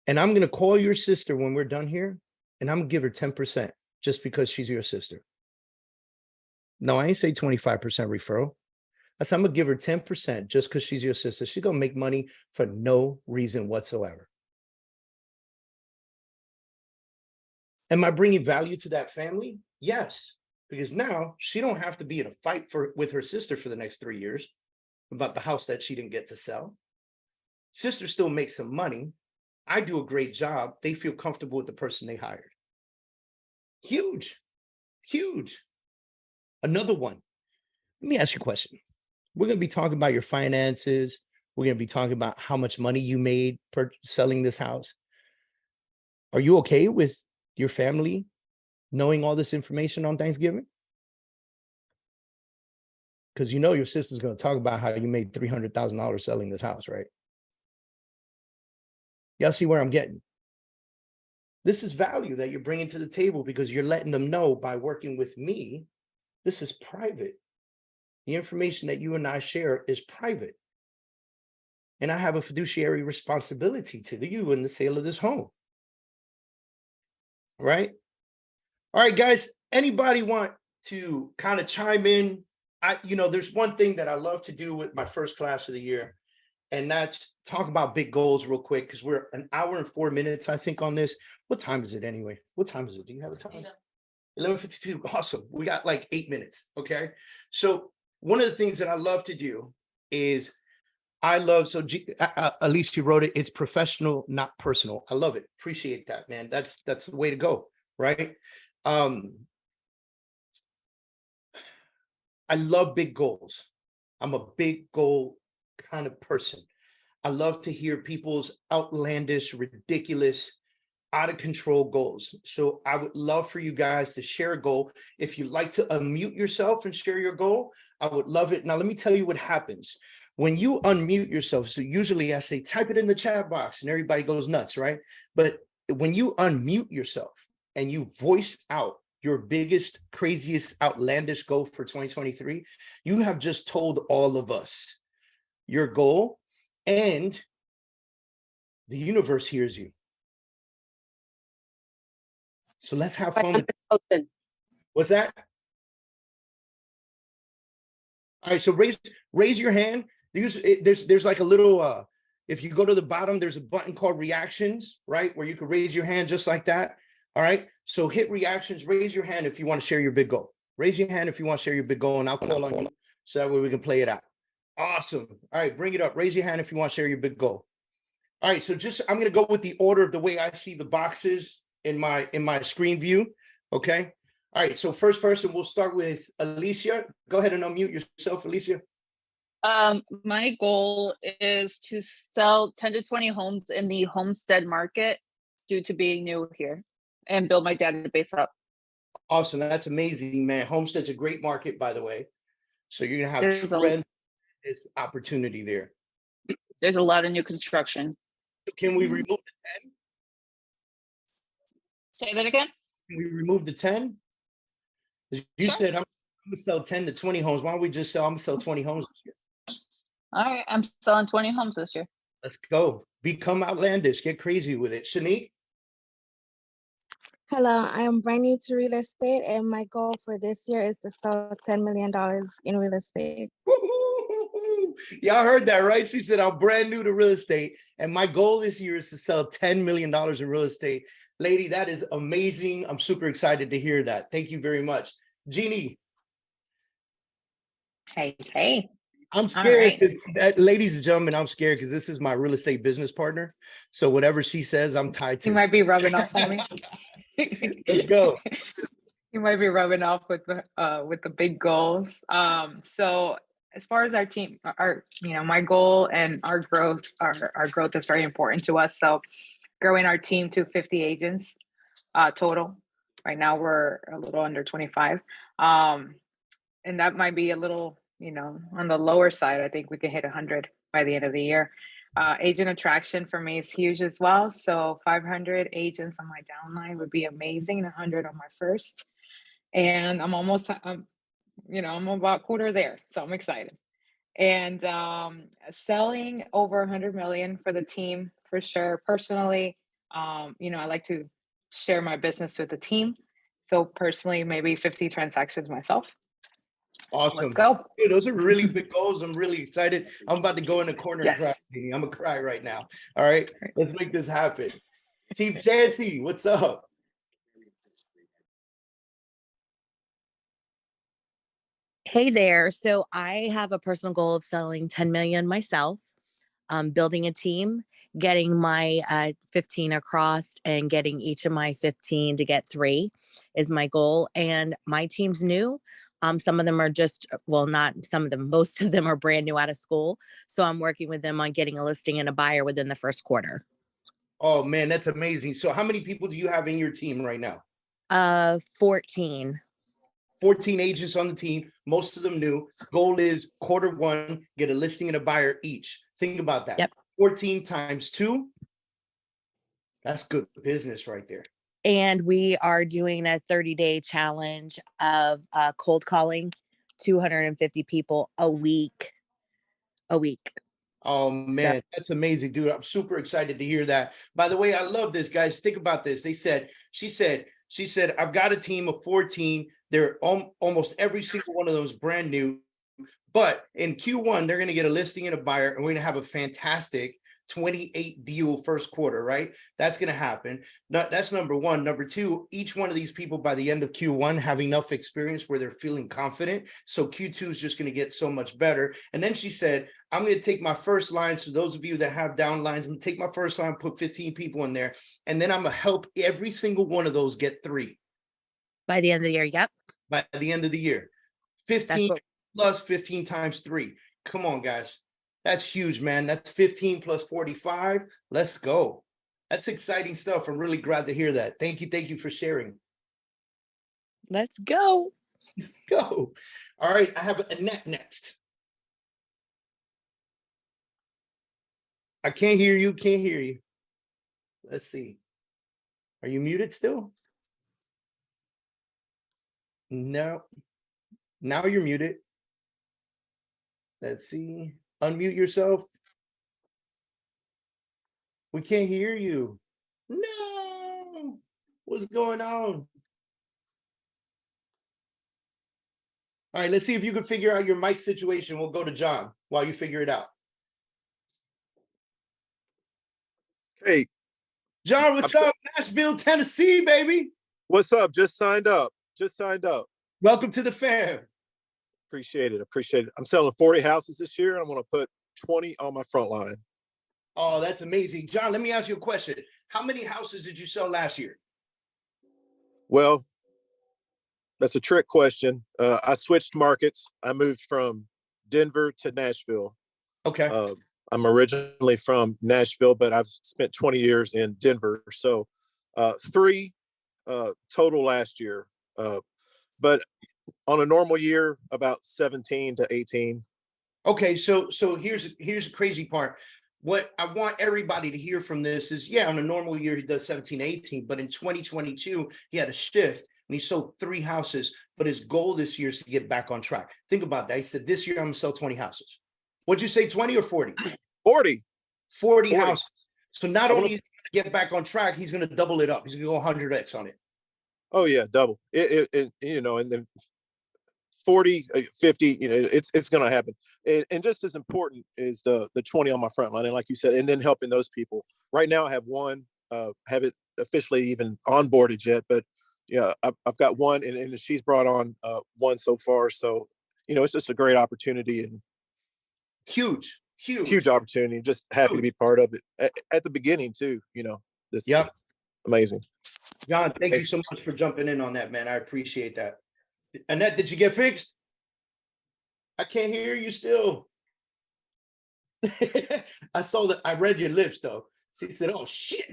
A: And I'm gonna call your sister when we're done here, and I'm gonna give her 10% just because she's your sister. No, I ain't say 25% referral. I said, I'm gonna give her 10% just because she's your sister. She's gonna make money for no reason whatsoever. Am I bringing value to that family? Yes, because now she don't have to be in a fight with her sister for the next 3 years about the house that she didn't get to sell. Sister still makes some money. I do a great job. They feel comfortable with the person they hired. Huge, huge. Another one. Let me ask you a question. We're going to be talking about your finances. We're going to be talking about how much money you made per selling this house. Are you okay with your family knowing all this information on Thanksgiving? Because you know your sister's going to talk about how you made $300,000 selling this house, right? Y'all see where I'm getting? This is value that you're bringing to the table because you're letting them know by working with me, this is private. The information that you and I share is private. And I have a fiduciary responsibility to you in the sale of this home. Right? All right, guys, anybody want to kind of chime in? There's one thing that I love to do with my first class of the year, and that's talk about big goals real quick because we're an hour and 4 minutes, I think, on this. What time is it anyway? What time is it? Do you have a time? 11:52. Awesome. We got like 8 minutes. Okay. So one of the things that I love to do is Alicia, you wrote it. It's professional, not personal. I love it. Appreciate that, man. That's the way to go. Right. I love big goals. I'm a big goal kind of person. I love to hear people's outlandish, ridiculous, out of control goals. So I would love for you guys to share a goal. If you'd like to unmute yourself and share your goal, I would love it. Now, let me tell you what happens. When you unmute yourself, so usually I say, type it in the chat box and everybody goes nuts, right? But when you unmute yourself and you voice out your biggest, craziest, outlandish goal for 2023, you have just told all of us your goal, and the universe hears you. So let's have fun with what's that? All right, so raise your hand. There's like a little if you go to the bottom, there's a button called reactions, right? Where you can raise your hand just like that. All right. So hit reactions, raise your hand if you want to share your big goal. Raise your hand if you want to share your big goal, and I'll call on you so that way we can play it out. Awesome. All right, bring it up. Raise your hand if you want to share your big goal. All right, so I'm going to go with the order of the way I see the boxes in my screen view. Okay. All right, so first person, we'll start with Alicia. Go ahead and unmute yourself, Alicia.
B: My goal is to sell 10 to 20 homes in the homestead market due to being new here and build my database up.
A: Awesome. That's amazing, man. Homestead's a great market, by the way. So you're gonna have
B: There's a
A: tremendous opportunity there.
B: there's a lot of new construction.
A: Can we
B: Mhm.
A: remove
B: Say that again?
A: the 10? You
B: Sure.
A: said I'm gonna sell 10 to 20 homes. Why don't we just sell? I'm gonna sell 20 homes this year.
B: All right, I'm selling 20 homes this year.
A: Let's go. Become outlandish. Get crazy with it. Shanique?
C: Hello, I am brand new to real estate, and my goal for this year is to sell $10 million in real estate.
A: Woo-hoo-hoo-hoo. Y'all heard that, right? She said, I'm brand new to real estate, and my goal this year is to sell $10 million in real estate. Lady, that is amazing. I'm super excited to hear that. Thank you very much. Jeannie,
D: Hey.
A: I'm
D: All
A: scared.
D: right.
A: Ladies and gentlemen, I'm scared because this is my real estate business partner. So whatever she says, I'm tied to.
B: You might be rubbing off on me.
A: Let's go.
B: You might be rubbing off with the big goals. So as far as our team, our my goal and our growth, our growth is very important to us. So growing our team to 50 agents total. Right now we're a little under 25. And that might be a little, on the lower side. I think we can hit 100 by the end of the year. Agent attraction for me is huge as well. So 500 agents on my downline would be amazing. 100 on my first, and I'm about quarter there. So I'm excited. And selling over 100 million for the team for sure. Personally, I like to share my business with the team. So personally, maybe 50 transactions myself.
A: Awesome.
B: Let's go.
A: Dude, those are really big goals. I'm really excited. I'm about to go in the corner and
B: Yes.
A: cry. I'm gonna cry right now. All right, let's make this happen. Team Chancy, what's up?
D: Hey there. So I have a personal goal of selling 10 million myself, building a team, getting my 15 across and getting each of my 15 to get 3 is my goal. And my team's new. Some of them are not some of them, most of them are brand new out of school. So I'm working with them on getting a listing and a buyer within the first quarter.
A: Oh man, that's amazing. So how many people do you have in your team right now?
D: 14.
A: 14 agents on the team, most of them new. Goal is quarter one, get a listing and a buyer each. Think about that.
D: Yep.
A: 14 times 2. That's good business right there.
D: And we are doing a 30-day challenge of cold calling 250 people a week.
A: Oh man, that's amazing, dude. I'm super excited to hear that. By the way, I love this, guys. Think about this. She said, I've got a team of 14. They're almost every single one of them is brand new. But in Q1, they're going to get a listing and a buyer, and we're going to have a fantastic 28 deal first quarter, right? That's going to happen. That's number one. Number two, each one of these people by the end of Q1 have enough experience where they're feeling confident. So Q2 is just going to get so much better. And then she said, I'm going to take my first line. So those of you that have downlines, I'm going to take my first line, put 15 people in there, and then I'm going to help every single one of those get 3.
D: By the end of the year, yep.
A: By the end of the year. 15 plus 15 times 3. Come on, guys. That's huge, man. That's 15 plus 45. Let's go. That's exciting stuff. I'm really glad to hear that. Thank you. Thank you for sharing.
D: Let's go.
A: Let's go. All right. I have Annette next. I can't hear you. Can't hear you. Let's see. Are you muted still? No. Now you're muted. Let's see. Unmute yourself. We can't hear you. No. What's going on? All right, let's see if you can figure out your mic situation. We'll go to John while you figure it out.
E: Hey,
A: John, what's up? Nashville, Tennessee, baby.
E: What's up? Just signed up.
A: Welcome to the fam.
E: Appreciate it. I'm selling 40 houses this year. I'm going to put 20 on my front line.
A: Oh, that's amazing. John, let me ask you a question. How many houses did you sell last year?
E: Well, that's a trick question. I switched markets. I moved from Denver to Nashville.
A: Okay.
E: I'm originally from Nashville, but I've spent 20 years in Denver. So 3 total last year. But on a normal year, about 17 to 18.
A: Okay, so here's the crazy part. What I want everybody to hear from this is, yeah, on a normal year he does 17, 18, but in 2022 he had a shift and he sold 3 houses. But his goal this year is to get back on track. Think about that. He said, this year I'm gonna sell 20 houses. What'd you say, 20 or 40? 40 houses. So not only get back on track, he's gonna double it up. He's gonna go 100x on it.
E: Oh yeah, double it, and then 40, 50, it's going to happen. And just as important is the 20 on my front line. And like you said, and then helping those people. Right now I have one, haven't officially even onboarded yet, but yeah, I've got one and she's brought on one so far. So, it's just a great opportunity and
A: huge
E: opportunity. Just happy to be part of it at the beginning too. That's amazing.
A: John, thank you so much for jumping in on that, man. I appreciate that. Annette, did you get fixed? I can't hear you still. I saw that. I read your lips though. She said, "Oh shit."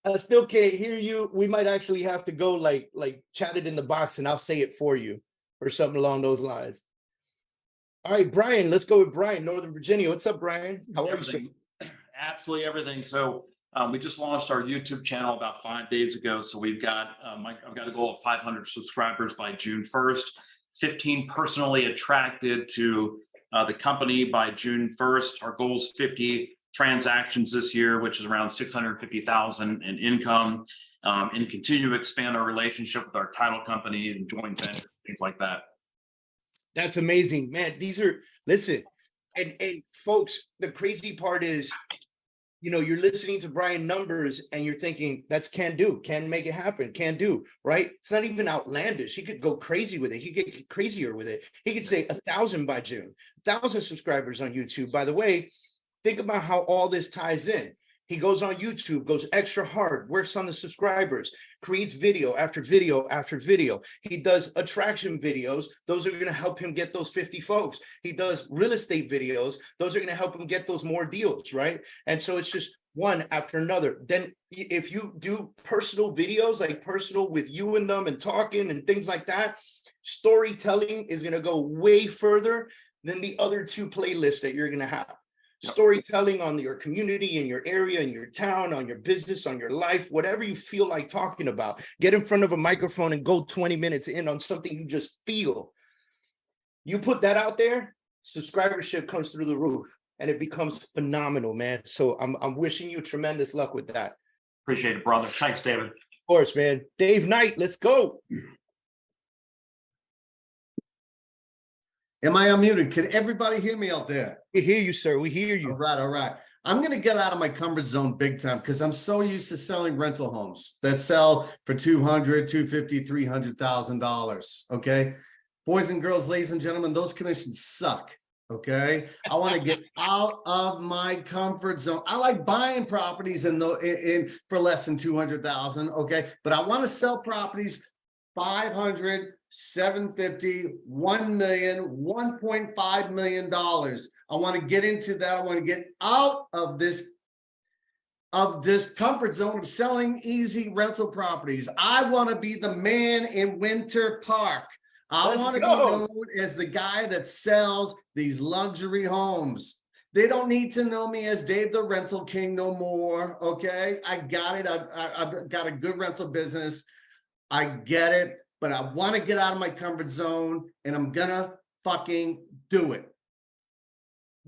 A: I still can't hear you. We might actually have to go like chat it in the box and I'll say it for you or something along those lines. All right, Brian, let's go with Brian, Northern Virginia. What's up, Brian? How are you?
F: Absolutely everything. So we just launched our YouTube channel about 5 days ago. So we've got, I've got a goal of 500 subscribers by June 1st, 15 personally attracted to the company by June 1st. Our goal is 50 transactions this year, which is around 650,000 in income, and continue to expand our relationship with our title company and joint ventures, things like that.
A: That's amazing, man. Listen, and folks, the crazy part is, you're listening to Brian numbers and you're thinking that's can make it happen, can do, right? It's not even outlandish. He could go crazy with it. He could get crazier with it. He could say 1,000 by June, 1,000 subscribers on YouTube. By the way, think about how all this ties in. He goes on YouTube, goes extra hard, works on the subscribers, creates video after video after video. He does attraction videos. Those are going to help him get those 50 folks. He does real estate videos. Those are going to help him get those more deals, right? And so it's just one after another. Then if you do personal videos, like personal with you and them and talking and things like that, storytelling is going to go way further than the other 2 playlists that you're going to have. Storytelling on your community, in your area, in your town, on your business, on your life, whatever you feel like talking about. Get in front of a microphone and go 20 minutes in on something you just feel. You put that out there, subscribership comes through the roof and it becomes phenomenal, man. So I'm wishing you tremendous luck with that.
F: Appreciate it, brother. Thanks, David.
A: Of course, man. Dave Knight, let's go.
G: Am I unmuted? Can everybody hear me out there?
A: We hear you, sir. We hear you.
G: All right. I'm going to get out of my comfort zone big time because I'm so used to selling rental homes that sell for $200,000, $250,000, $300,000. Okay. Boys and girls, ladies and gentlemen, those commissions suck. Okay. I want to get out of my comfort zone. I like buying properties in for less than 200,000. Okay. But I want to sell properties 500, 750, 1 million, $1.5 million. I want to get into that. I want to get out of this comfort zone of selling easy rental properties. I want to be the man in Winter Park. I want to be known as the guy that sells these luxury homes. They don't need to know me as Dave the Rental King no more. Okay, I got it. I've got a good rental business. I get it, but I want to get out of my comfort zone and I'm gonna fucking do it.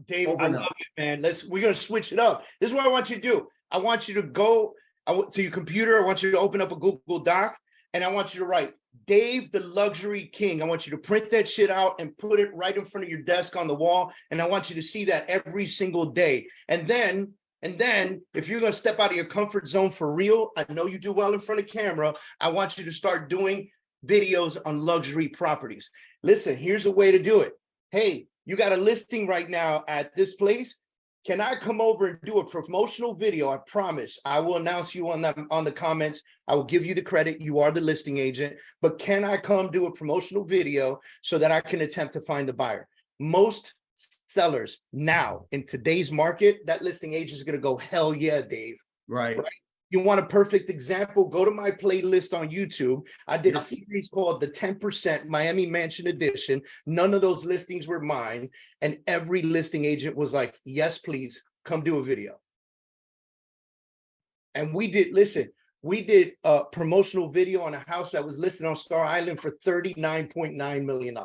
A: Dave, I love it, man. We're gonna switch it up. This is what I want you to do. I want you to go to your computer. I want you to open up a Google Doc and I want you to write Dave the Luxury King. I want you to print that shit out and put it right in front of your desk on the wall. And I want you to see that every single day. And then if you're going to step out of your comfort zone for real, I know you do well in front of camera. I want you to start doing videos on luxury properties. Listen, here's a way to do it. Hey, you got a listing right now at this place. Can I come over and do a promotional video? I promise. I will announce you on the comments. I will give you the credit. You are the listing agent. But can I come do a promotional video so that I can attempt to find the buyer? Most sellers now in today's market, that listing agent is going to go, hell yeah, Dave.
G: Right.
A: You want a perfect example? Go to my playlist on YouTube. I did a
G: Yep.
A: series called the 10% Miami Mansion Edition. None of those listings were mine. And every listing agent was like, yes, please come do a video. And we did a promotional video on a house that was listed on Star Island for $39.9 million.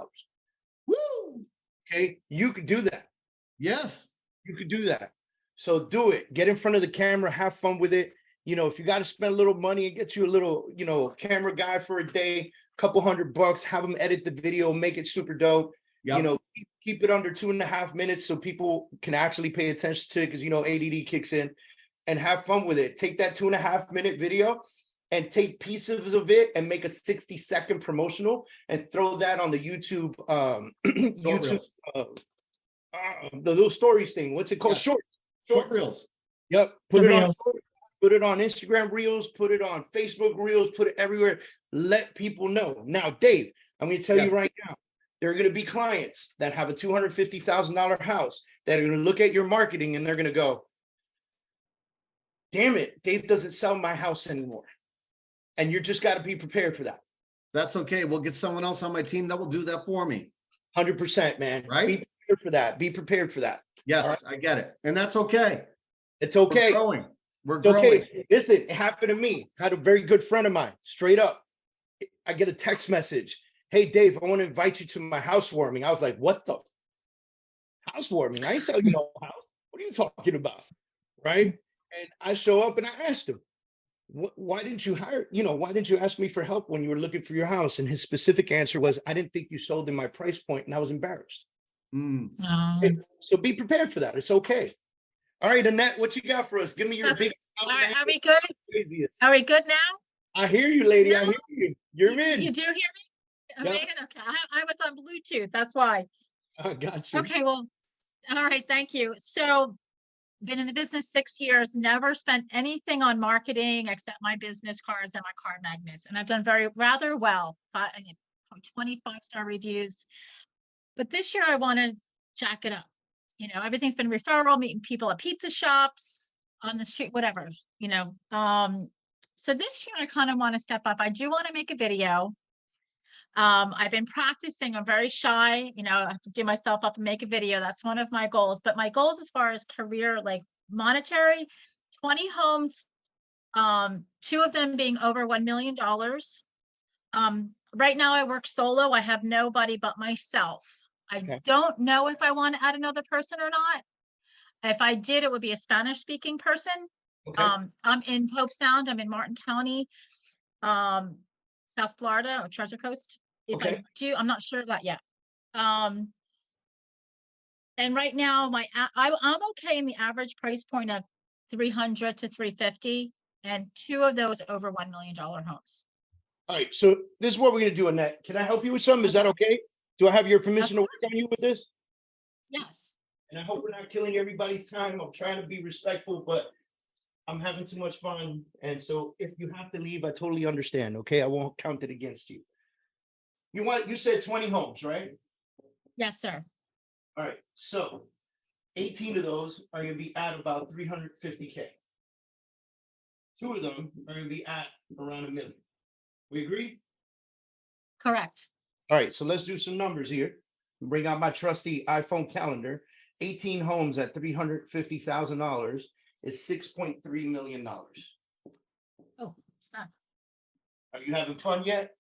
G: Woo!
A: Okay, you could do that.
G: Yes.
A: You could do that. So do it. Get in front of the camera, have fun with it. You know, if you got to spend a little money and get you a little, you know, camera guy for a day, couple $100, have them edit the video, make it super dope.
G: Yep.
A: You know, keep it under 2.5 minutes so people can actually pay attention to it, because, you know, ADD kicks in, and have fun with it. Take that 2.5-minute video and take pieces of it and make a 60-second promotional and throw that on the YouTube, YouTube, the little stories thing. What's it called?
G: Yeah. Short reels.
A: Yep. Put it on Instagram Reels, put it on Facebook Reels, put it everywhere. Let people know. Now, Dave, I'm going to tell you right now, there are going to be clients that have a $250,000 house that are going to look at your marketing and they're going to go, damn it, Dave doesn't sell my house anymore. And you just got to be prepared for that.
G: That's okay. We'll get someone else on my team that will do that for me.
A: 100%, man.
G: Right?
A: Be prepared for that. Be prepared for that.
G: Yes, I get it. And that's okay.
A: It's okay.
G: We're
A: It's
G: growing.
A: okay. Listen, it happened to me. I had a very good friend of mine, straight up. I get a text message. Hey, Dave, I want to invite you to my housewarming. I was like, what the housewarming? I ain't selling you no house. What are you talking about? Right? And I show up and I asked him, why didn't you why didn't you ask me for help when you were looking for your house? And his specific answer was, I didn't think you sold in my price point, and I was embarrassed. So be prepared for that. It's okay. All right, Annette, what you got for us? Give me your biggest.
H: Are we good?
A: Craziest.
H: Are we good now?
A: I hear you, lady. I
H: No.
A: hear you. You're in.
H: You do hear me? I'm
A: Yep.
H: in? Okay. I was on Bluetooth. That's why.
A: I got you.
H: Okay. Well, all right. Thank you. So, been in the business 6 years, never spent anything on marketing except my business cards and my card magnets. And I've done rather well, 25-star reviews. But this year I want to jack it up. You know, everything's been referral, meeting people at pizza shops, on the street, whatever, you know. So this year I kind of want to step up. I do want to make a video. I've been practicing. I'm very shy. You know, I have to do myself up and make a video. That's one of my goals. But my goals as far as career, like monetary, 20 homes, 2 of them being over $1 million. Right now I work solo. I have nobody but myself. I don't know if I want to add another person or not. If I did, it would be a Spanish speaking person.
A: Okay.
H: I'm in Pope Sound. I'm in Martin County, South Florida or Treasure Coast. If I do, I'm not sure of that yet. And right now I'm okay in the average price point of 300 to 350, and 2 of those over $1 million homes.
A: All right. So this is what we're going to do, Annette. Can I help you with something? Is that okay? Do I have your permission to work on you with this?
H: Yes.
A: And I hope we're not killing everybody's time. I'm trying to be respectful, but I'm having too much fun. And so if you have to leave, I totally understand. Okay. I won't count it against you. You said 20 homes, right?
H: Yes, sir.
A: All right. So 18 of those are going to be at about 350K. 2 of them are going to be at around $1 million. We agree?
H: Correct.
A: All right. So let's do some numbers here. Bring out my trusty iPhone calendar. 18 homes at $350,000 is $6.3 million.
H: Oh, it's not.
A: Are you having fun yet?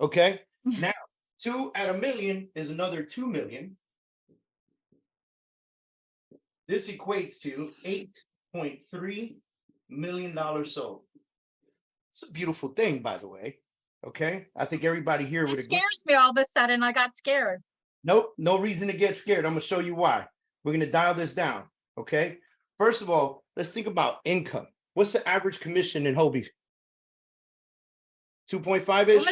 A: Okay. Now, 2 at $1 million is another $2 million. This equates to $8.3 million sold. It's a beautiful thing, by the way. Okay. I think everybody here would
H: It
A: agree.
H: scares me all of a sudden. I got scared.
A: Nope, no reason to get scared. I'm going to show you why. We're going to dial this down, okay? First of all, let's think about income. What's the average commission in Hobie? 2.5-ish?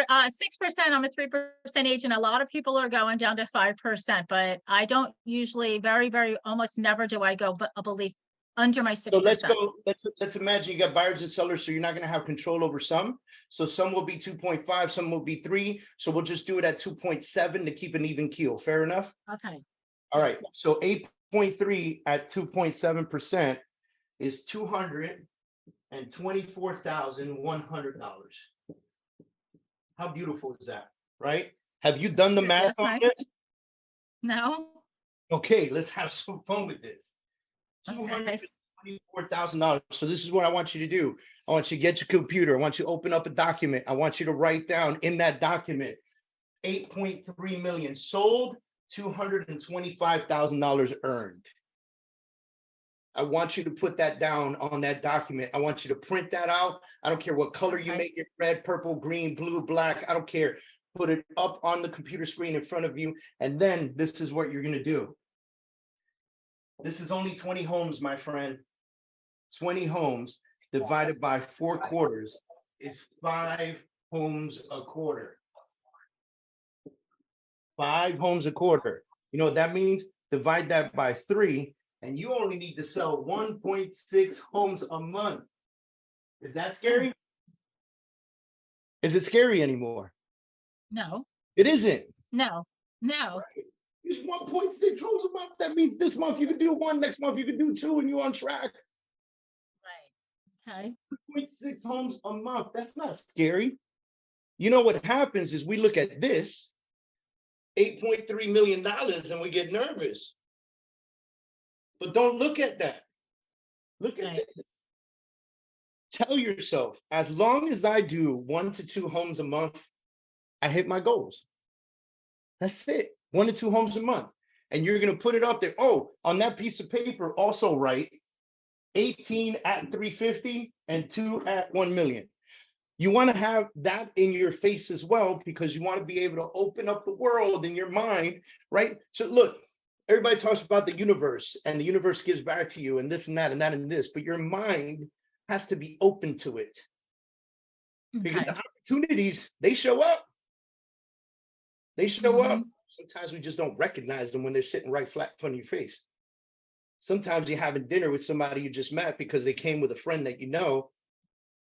H: I'm a 6%. I'm a 3% agent. A lot of people are going down to 5%, but I don't usually almost never do I go, but I believe under my 6%.
A: So let's imagine you got buyers and sellers, so you're not going to have control over some. So some will be 2.5, some will be 3. So we'll just do it at 2.7 to keep an even keel. Fair enough?
H: Okay.
A: All right. So 8.3 at 2.7% is $224,100. How beautiful is that? Right? Have you done the math
H: That's
A: on
H: nice.
A: it?
H: No.
A: Okay, let's have some fun with this.
H: Okay.
A: $224,000. So this is what I want you to do. I want you to get your computer. I want you to open up a document. I want you to write down in that document 8.3 million sold, $225,000 earned. I want you to put that down on that document. I want you to print that out. I don't care what color you make it, red, purple, green, blue, black. I don't care. Put it up on the computer screen in front of you. And then this is what you're going to do. This is only 20 homes, my friend. 20 homes divided by 4 quarters is 5 homes a quarter. 5 homes a quarter. You know what that means? Divide that by 3, and you only need to sell 1.6 homes a month. Is that scary? Is it scary anymore?
H: No.
A: It isn't.
H: No.
A: It's 1.6 homes a month. That means this month you can do 1, next month you can do 2, and you're on track.
H: Right. Okay.
A: 2.6 homes a month. That's not scary. You know what happens is we look at this $8.3 million and we get nervous. But don't look at that. Look at this. Tell yourself, as long as I do 1 to 2 homes a month, I hit my goals. That's it. 1 to 2 homes a month. And you're going to put it up there. Oh, on that piece of paper, also write 18 at 350 and 2 at 1 million. You want to have that in your face as well, because you want to be able to open up the world in your mind, right? So look, everybody talks about the universe, and the universe gives back to you and this and that and that and this, but your mind has to be open to it. Because the opportunities, they show up. They show up. Sometimes we just don't recognize them when they're sitting right flat in front of your face. Sometimes you're having dinner with somebody you just met because they came with a friend that you know,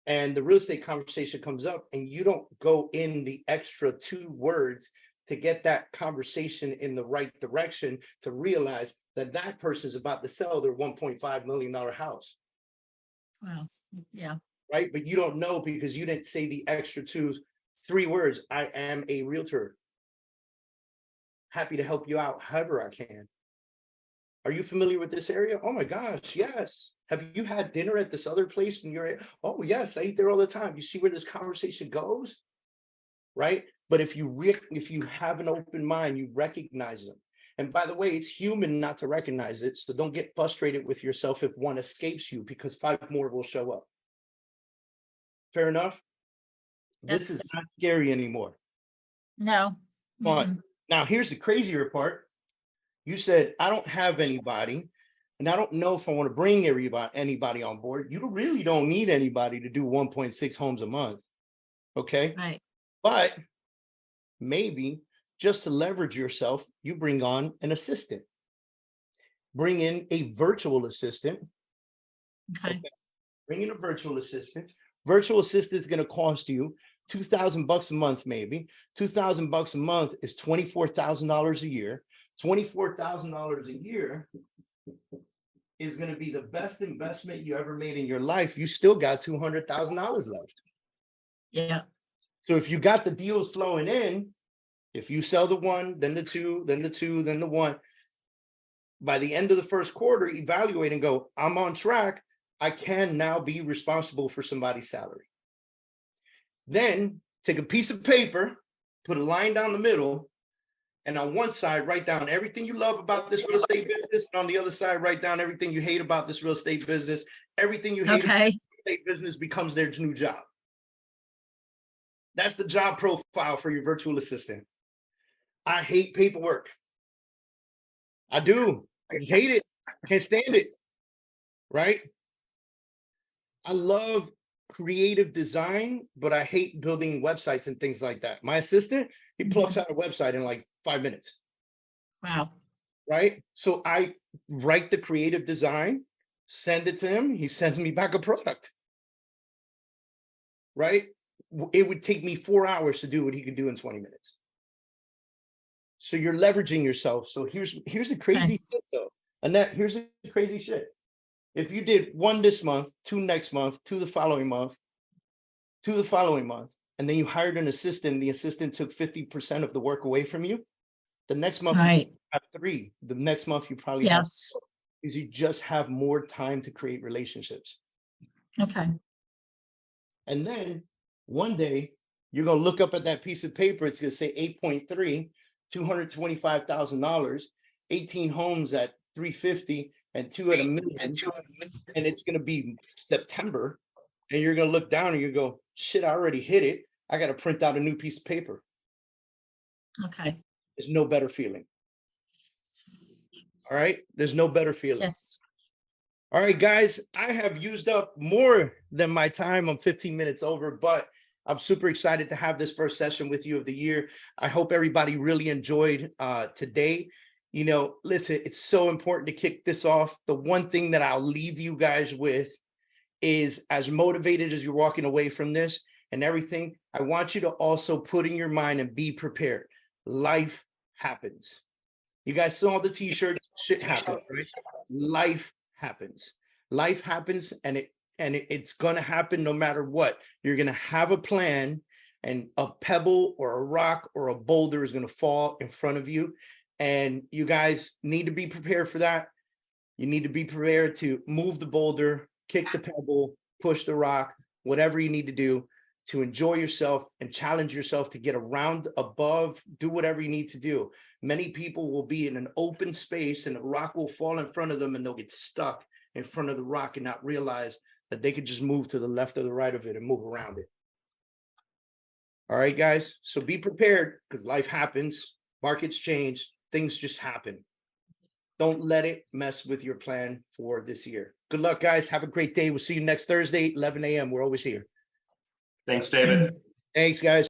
A: and the real estate conversation comes up and you don't go in the extra 2 words to get that conversation in the right direction to realize that that person is about to sell their $1.5 million house.
H: Wow. Yeah.
A: Right? But you don't know because you didn't say the extra 3 words. I am a realtor. Happy to help you out however I can. Are you familiar with this area? Oh my gosh, yes. Have you had dinner at this other place in your area? Oh yes, I eat there all the time. You see where this conversation goes, right? But if you have an open mind, you recognize them. And by the way, it's human not to recognize it. So don't get frustrated with yourself if one escapes you, because 5 more will show up. Fair enough? This is not scary anymore.
H: No.
A: Fun. Now, here's the crazier part. You said, I don't have anybody, and I don't know if I want to bring anybody on board. You really don't need anybody to do 1.6 homes a month. Okay.
H: Right.
A: But maybe just to leverage yourself, you bring on an assistant. Bring in a virtual assistant.
H: Okay.
A: Bring in a virtual assistant. Virtual assistant is going to cost you $2,000 a month, maybe. $2,000 a month is $24,000 a year. $24,000 a year is going to be the best investment you ever made in your life. You still got $200,000 left.
H: Yeah.
A: So if you got the deals flowing in, if you sell the 1, then the 2, then the 2, then the 1, by the end of the first quarter, evaluate and go, I'm on track. I can now be responsible for somebody's salary. Then take a piece of paper, put a line down the middle, and on one side, write down everything you love about this real estate business. And on the other side, write down everything you hate about this real estate business. Everything you hate about this real estate business becomes their new job. That's the job profile for your virtual assistant. I hate paperwork. I do. I just hate it. I can't stand it. Right? I love creative design, but I hate building websites and things like that. My assistant, he plucks out a website in like 5 minutes.
H: Wow.
A: Right? So I write the creative design, send it to him. He sends me back a product. Right? It would take me 4 hours to do what he could do in 20 minutes. So you're leveraging yourself. So here's the crazy shit though. Annette, here's the crazy shit. If you did 1 this month, 2 next month, 2 the following month, 2 the following month, and then you hired an assistant, the assistant took 50% of the work away from you, the next month
H: Right.
A: you have 3. The next month you probably have
H: Yes.
A: 4, because you just have more time to create relationships.
H: Okay.
A: And then one day you're going to look up at that piece of paper. It's going to say 8.3, $225,000, 18 homes at 350 and 2 at $1 million. And it's going to be September. And you're going to look down and you go, shit, I already hit it. I got to print out a new piece of paper.
H: Okay.
A: There's no better feeling. All right. There's no better feeling.
H: Yes.
A: All right, guys, I have used up more than my time. I'm 15 minutes over, but I'm super excited to have this first session with you of the year. I hope everybody really enjoyed today. You know, listen, it's so important to kick this off. The one thing that I'll leave you guys with is, as motivated as you're walking away from this and everything, I want you to also put in your mind and be prepared. Life happens. You guys saw the t-shirt, shit happens, right? Life happens. Life happens, and it's going to happen no matter what. You're going to have a plan, and a pebble or a rock or a boulder is going to fall in front of you. And you guys need to be prepared for that. You need to be prepared to move the boulder, kick the pebble, push the rock, whatever you need to do to enjoy yourself and challenge yourself to get around, above, do whatever you need to do. Many people will be in an open space and a rock will fall in front of them and they'll get stuck in front of the rock and not realize that they could just move to the left or the right of it and move around it. All right, guys. So be prepared, because life happens. Markets change. Things just happen. Don't let it mess with your plan for this year. Good luck, guys. Have a great day. We'll see you next Thursday, 11 a.m. We're always here.
F: Thanks, David.
A: Thanks, guys.